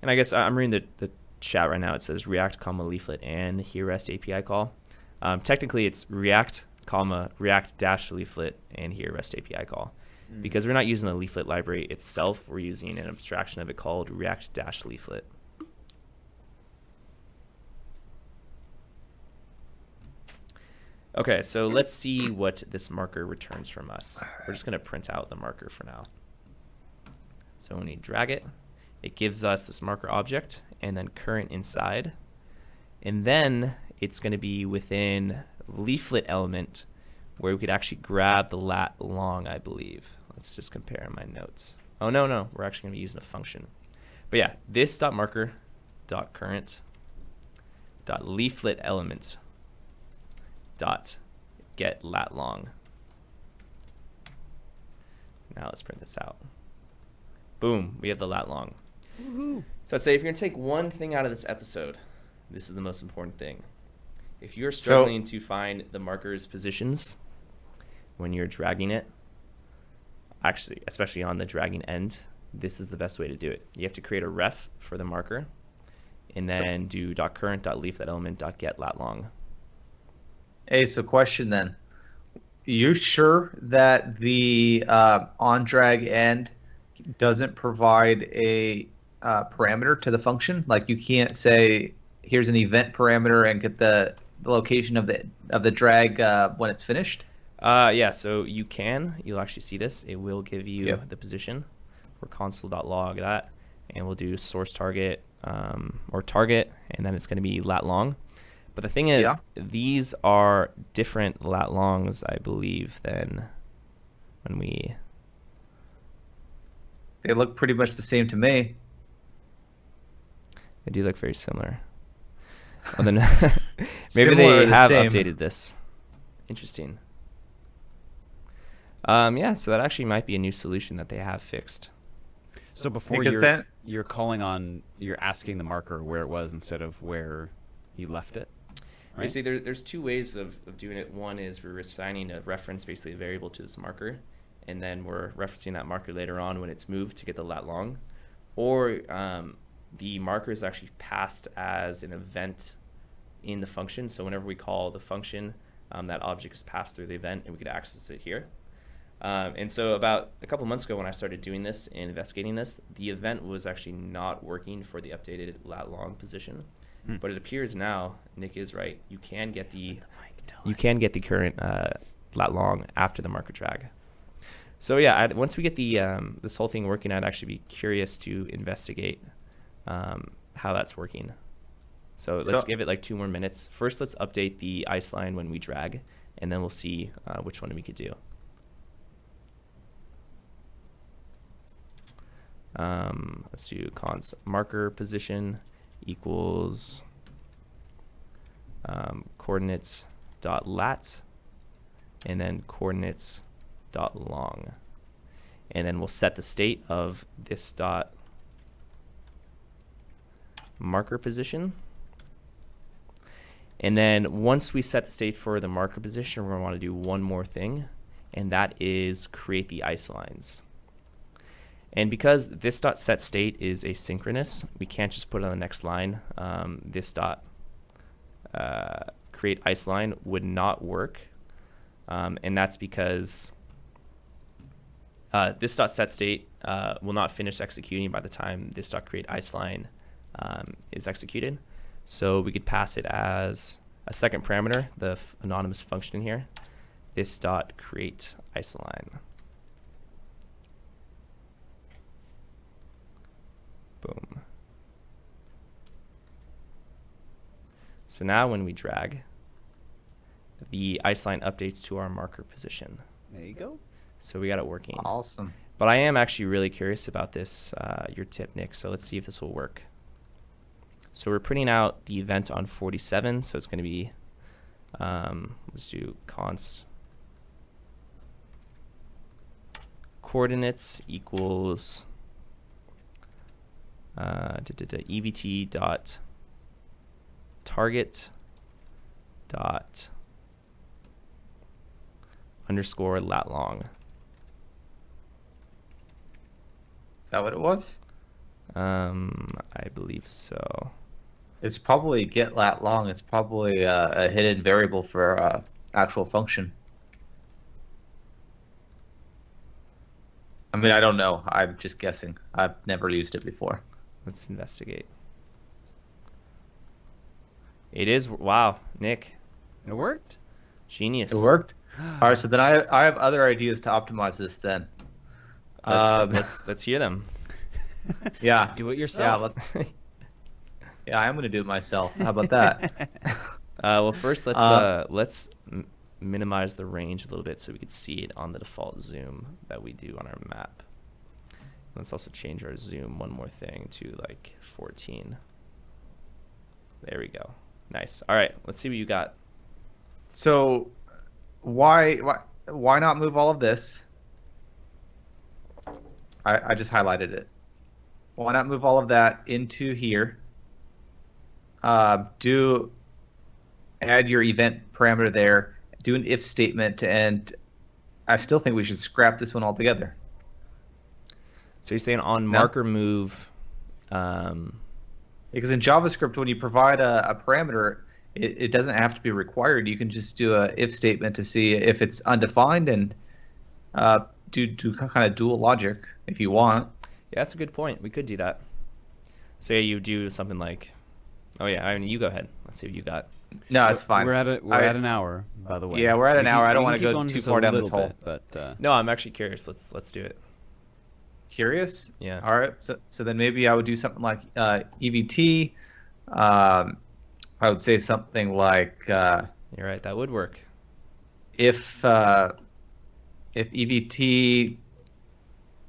And I guess I'm reading the chat right now. It says React, Leaflet, and here REST API call. Technically, it's React, React-Leaflet, and here REST API call. Because we're not using the Leaflet library itself, we're using an abstraction of it called React-Leaflet. Okay, so let's see what this marker returns from us. We're just going to print out the marker for now. So when we drag it, it gives us this marker object and then current inside. And then it's going to be within leaflet element where we could actually grab the lat long, I believe. Let's just compare my notes. Oh, no, we're actually going to be using a function. But yeah, this.marker.current.leaflet element dot get lat long. Now let's print this out. Boom, we have the lat long. So I'd say if you're going to take one thing out of this episode, this is the most important thing. If you're struggling to find the marker's positions when you're dragging it, actually, especially on the dragging end, this is the best way to do it. You have to create a ref for the marker and then do .current.leaflet element.get lat long. Hey, so question then. You sure that the on drag end doesn't provide a parameter to the function? Like you can't say here's an event parameter and get the location of the drag when it's finished? Yeah, so you can. You'll actually see this. It will give you the position for console.log that, and we'll do source target or target, and then it's going to be lat long. But the thing is, these are different lat longs, I believe, than when we... They look pretty much the same to me. They do look very similar. Well, then maybe they have updated this. Interesting. Yeah, so that actually might be a new solution that they have fixed. So before you're calling on, you're asking the marker where it was instead of where you left it. Right? Basically, there's two ways of doing it. One is we're assigning a reference, basically a variable to this marker, and then we're referencing that marker later on when it's moved to get the lat long. Or the marker is actually passed as an event in the function. So whenever we call the function, that object is passed through the event, and we could access it here. And so about a couple months ago when I started doing this and investigating this, the event was actually not working for the updated lat long position. But it appears now, Nick is right, you can get the current lat long after the marker drag. So yeah, once we get the this whole thing working, I'd actually be curious to investigate how that's working. So let's give it like 2 more minutes. First, let's update the Isoline when we drag, and then we'll see which one we could do. Let's do const marker position equals coordinates dot lat and then coordinates dot long, and then we'll set the state of this dot marker position. And then once we set the state for the marker position, we're going to want to do one more thing, and that is create the isolines. And because this dot set state is asynchronous, we can't just put it on the next line. This dot create create isoline would not work. And that's because this .setState will not finish executing by the time this .create isoline is executed. So we could pass it as a second parameter, the anonymous function in here, this .create isoline. Boom. So now when we drag, the isoline updates to our marker position. There you go. So we got it working. Awesome. But I am actually really curious about this, your tip, Nick. So let's see if this will work. So we're printing out the event on 47. So it's going to be, let's do const coordinates equals evt dot target dot underscore lat long. Is that what it was? I believe so. It's probably get lat long. It's probably a hidden variable for actual function. I mean, I don't know. I'm just guessing. I've never used it before. Let's investigate. It is, wow, Nick. It worked. Genius. It worked. All right, so then I have other ideas to optimize this then. Let's hear them. Yeah. Do it yourself. Yeah, I am going to do it myself. How about that? Well, first let's minimize the range a little bit so we could see it on the default zoom that we do on our map. Let's also change our zoom one more thing to like 14. There we go. Nice. All right, let's see what you got. So why not move all of this? I just highlighted it. Why not move all of that into here? Add your event parameter there, do an if statement, and I still think we should scrap this one altogether. So you're saying on marker move, because in JavaScript, when you provide a parameter, it doesn't have to be required. You can just do a if statement to see if it's undefined and do kind of dual logic if you want. Yeah, that's a good point. We could do that. Say you do something like, oh yeah, I mean, you go ahead. Let's see what you got. No, it's fine. We're at an hour, by the way. Yeah, we're at an hour. I don't want to go too far down this hole. But no, I'm actually curious. Let's do it. Curious? Yeah. All right. So then maybe I would do something like EVT. I would say something like. You're right. That would work. If EVT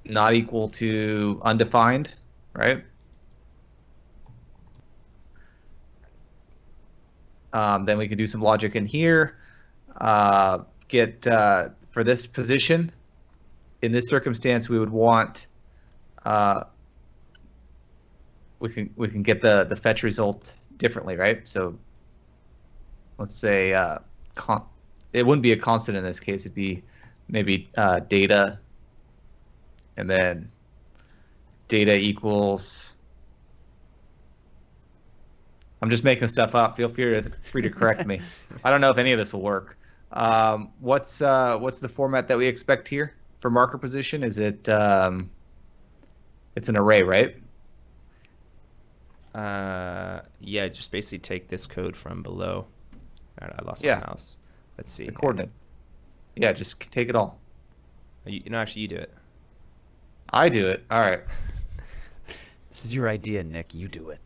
not equal to undefined, right? Then we can do some logic in here. Get for this position. In this circumstance, we would want. We can get the fetch result differently, right? So let's say it wouldn't be a constant in this case. It'd be maybe data, and then data equals. I'm just making stuff up. Feel free to correct me. I don't know if any of this will work. What's the format that we expect here for marker position? Is it it's an array, right? Yeah, just basically take this code from below. All right, I lost my mouse. Let's see. The coordinates. Yeah, just take it all. Actually, you do it. I do it. All right. this is your idea, Nick. You do it.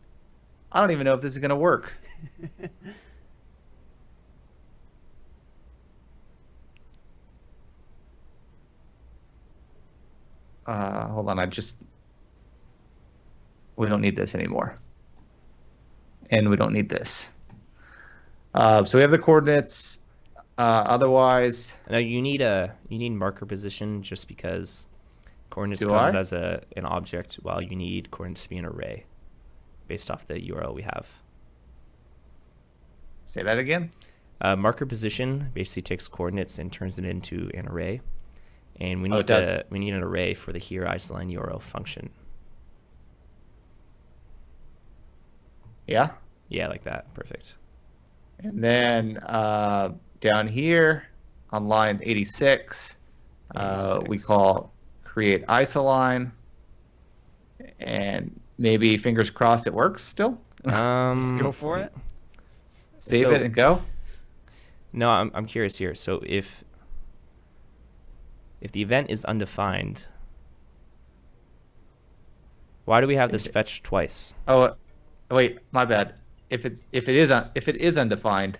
I don't even know if this is going to work. Hold on. We don't need this anymore. And we don't need this. So we have the coordinates. Otherwise. Now you need marker position just because coordinates comes as an object, while you need coordinates to be an array based off the URL we have. Say that again. Marker position basically takes coordinates and turns it into an array, and we need an array for the here isoline URL function. Yeah. Yeah, like that. Perfect. And then down here on line 86, we call create isoline. And maybe fingers crossed it works still. Just go for it. Save it and go. No, I'm curious here. So if the event is undefined, why do we have this fetch twice? Oh, wait, my bad. If it is undefined,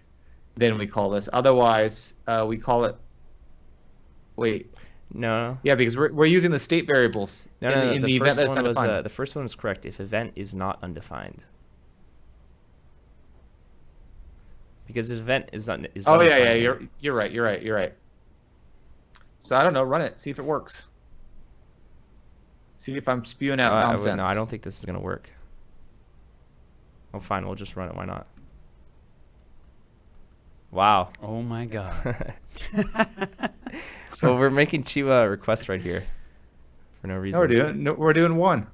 then we call this. Otherwise, we call it. Wait. No. Yeah, because we're using the state variables in the event that's undefined. The first one was correct. If event is not undefined. Because the event is undefined. Oh yeah, you're right. So I don't know. Run it. See if it works. See if I'm spewing out nonsense. No, I don't think this is gonna work. Oh, fine. We'll just run it. Why not? Wow. Oh my god. Well, we're making two requests right here for no reason. We're doing one.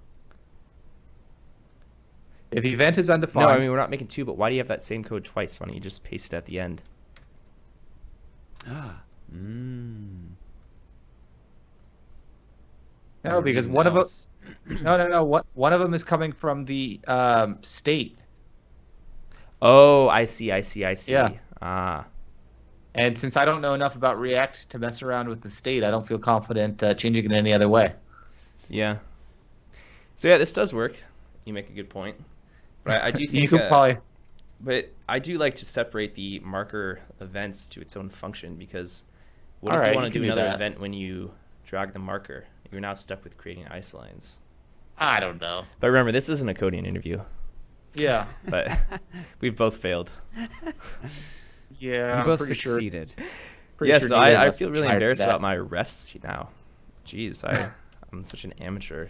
If the event is undefined. No, I mean we're not making two, but why do you have that same code twice? Why don't you just paste it at the end? No, because one of us. No. One of them is coming from the state. Oh, I see. Yeah. Ah. And since I don't know enough about React to mess around with the state, I don't feel confident changing it any other way. Yeah. So yeah, this does work. You make a good point. But I do think you could probably. But I do like to separate the marker events to its own function, because what All if right, you want to do another that. event when you drag the marker? You're now stuck with creating isolines. I don't know. But remember, this isn't a coding interview. Yeah. But we've both failed. Yeah, You both pretty succeeded. Yeah, sure so neither of I us feel really tried embarrassed that. about my refs now. Jeez, I'm such an amateur.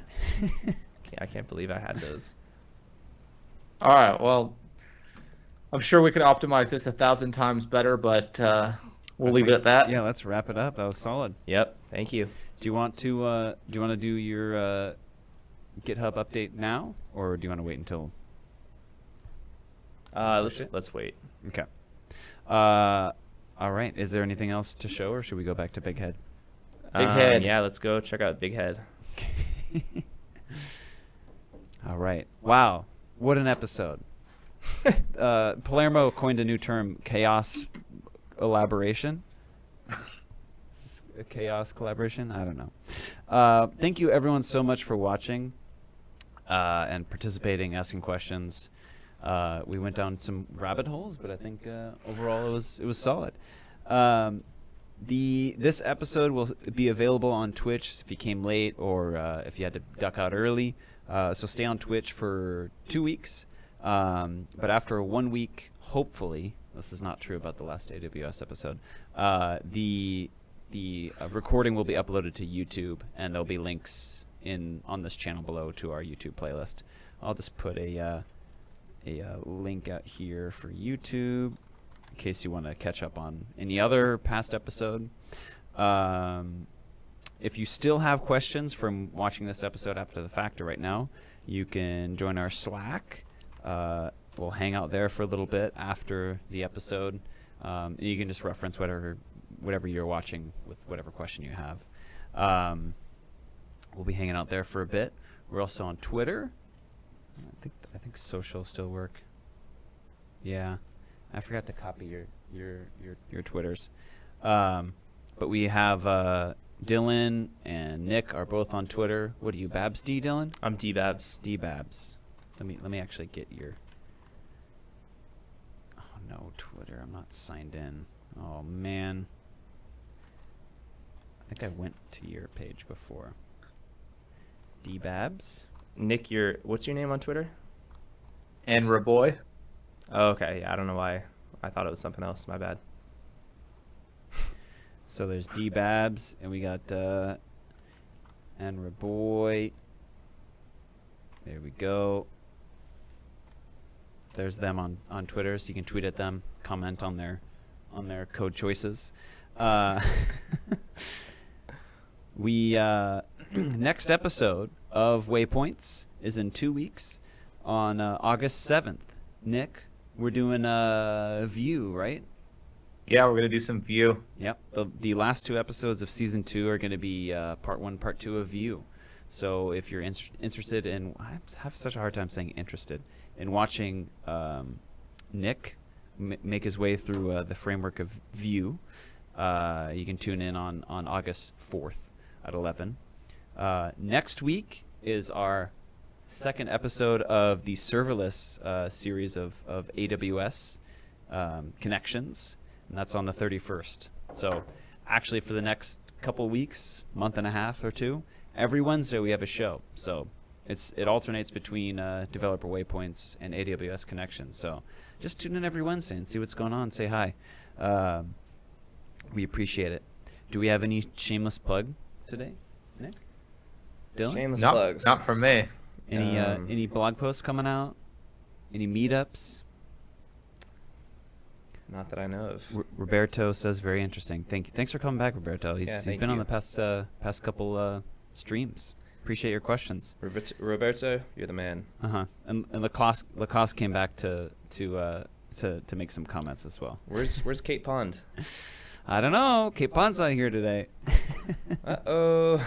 I can't believe I had those. All right, well, I'm sure we could optimize this 1,000 times better, but we'll leave it at that. Yeah, let's wrap it up. That was solid. Yep, thank you. Do you want to do your GitHub update now, or do you want to wait until? Let's wait. Okay. All right. Is there anything else to show, or should we go back to Big Head? Big Head. Yeah, let's go check out Big Head. All right. Wow. What an episode. Palermo coined a new term, chaos elaboration. A chaos collaboration? I don't know. Thank you, everyone, so much for watching and participating, asking questions. We went down some rabbit holes, but I think overall it was solid. This episode will be available on Twitch if you came late or if you had to duck out early. So stay on Twitch for 2 weeks. But after 1 week, hopefully, this is not true about the last AWS episode, the recording will be uploaded to YouTube, and there'll be links on this channel below to our YouTube playlist. I'll just put a link out here for YouTube in case you want to catch up on any other past episode. If you still have questions from watching this episode after the fact or right now, you can join our Slack. We'll hang out there for a little bit after the episode. You can just reference whatever you're watching with whatever question you have. We'll be hanging out there for a bit. We're also on Twitter. I think social still work. Yeah, I forgot to copy your Twitters. But we have Dylan and Nick are both on Twitter. What are you, Babbs D, Dylan? I'm D-Babbs. D-Babbs. Let me actually get your. Oh no, Twitter. I'm not signed in. Oh man. I think I went to your page before. D-Babbs. Nick, what's your name on Twitter? And Raboy. Oh, okay. Yeah, I don't know why. I thought it was something else. My bad. So there's D-Babbs, and we got and Raboy. There we go. There's them on Twitter, so you can tweet at them, comment on their code choices. We next episode of Waypoints is in 2 weeks on August 7th. Nick, we're doing Vue, right? Yeah, we're gonna do some Vue. Yep. The last 2 episodes of season 2 are going to be part 1, part 2 of Vue. So if you're interested in, I have such a hard time saying interested, in watching Nick make his way through the framework of Vue, you can tune in on August 4th at 11. Next week is our second episode of the serverless series of AWS connections, and that's on the 31st. So actually for the next couple weeks, month and a half or 2, every Wednesday we have a show. So it alternates between developer waypoints and AWS connections. So just tune in every Wednesday and see what's going on. Say hi. We appreciate it. Do we have any shameless plug today, Nick? Dylan? Shameless plugs. Not from me. Any blog posts coming out? Any meetups? Not that I know of. Roberto says very interesting. Thanks for coming back, Roberto. He's been on the past couple streams. Appreciate your questions. Roberto, you're the man. And Lacoste came back to make some comments as well. Where's Kate Pond? I don't know. Kate Pond's not here today. Uh-oh.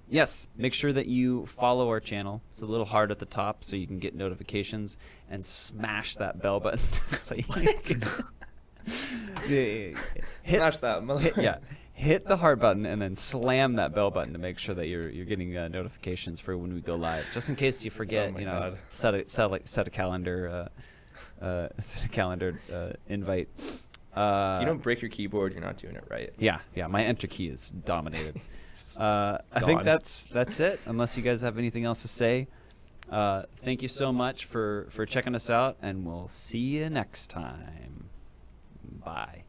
Yes, make sure that you follow our channel. It's a little hard at the top so you can get notifications, and smash that bell button. So Smash that. Hit the heart button and then slam that bell button to make sure that you're getting notifications for when we go live. Just in case you forget, God. set a calendar invite. If you don't break your keyboard, you're not doing it right. Yeah. My enter key is dominated. I think that's it. Unless you guys have anything else to say, thank you so much for checking us out, and we'll see you next time. Bye.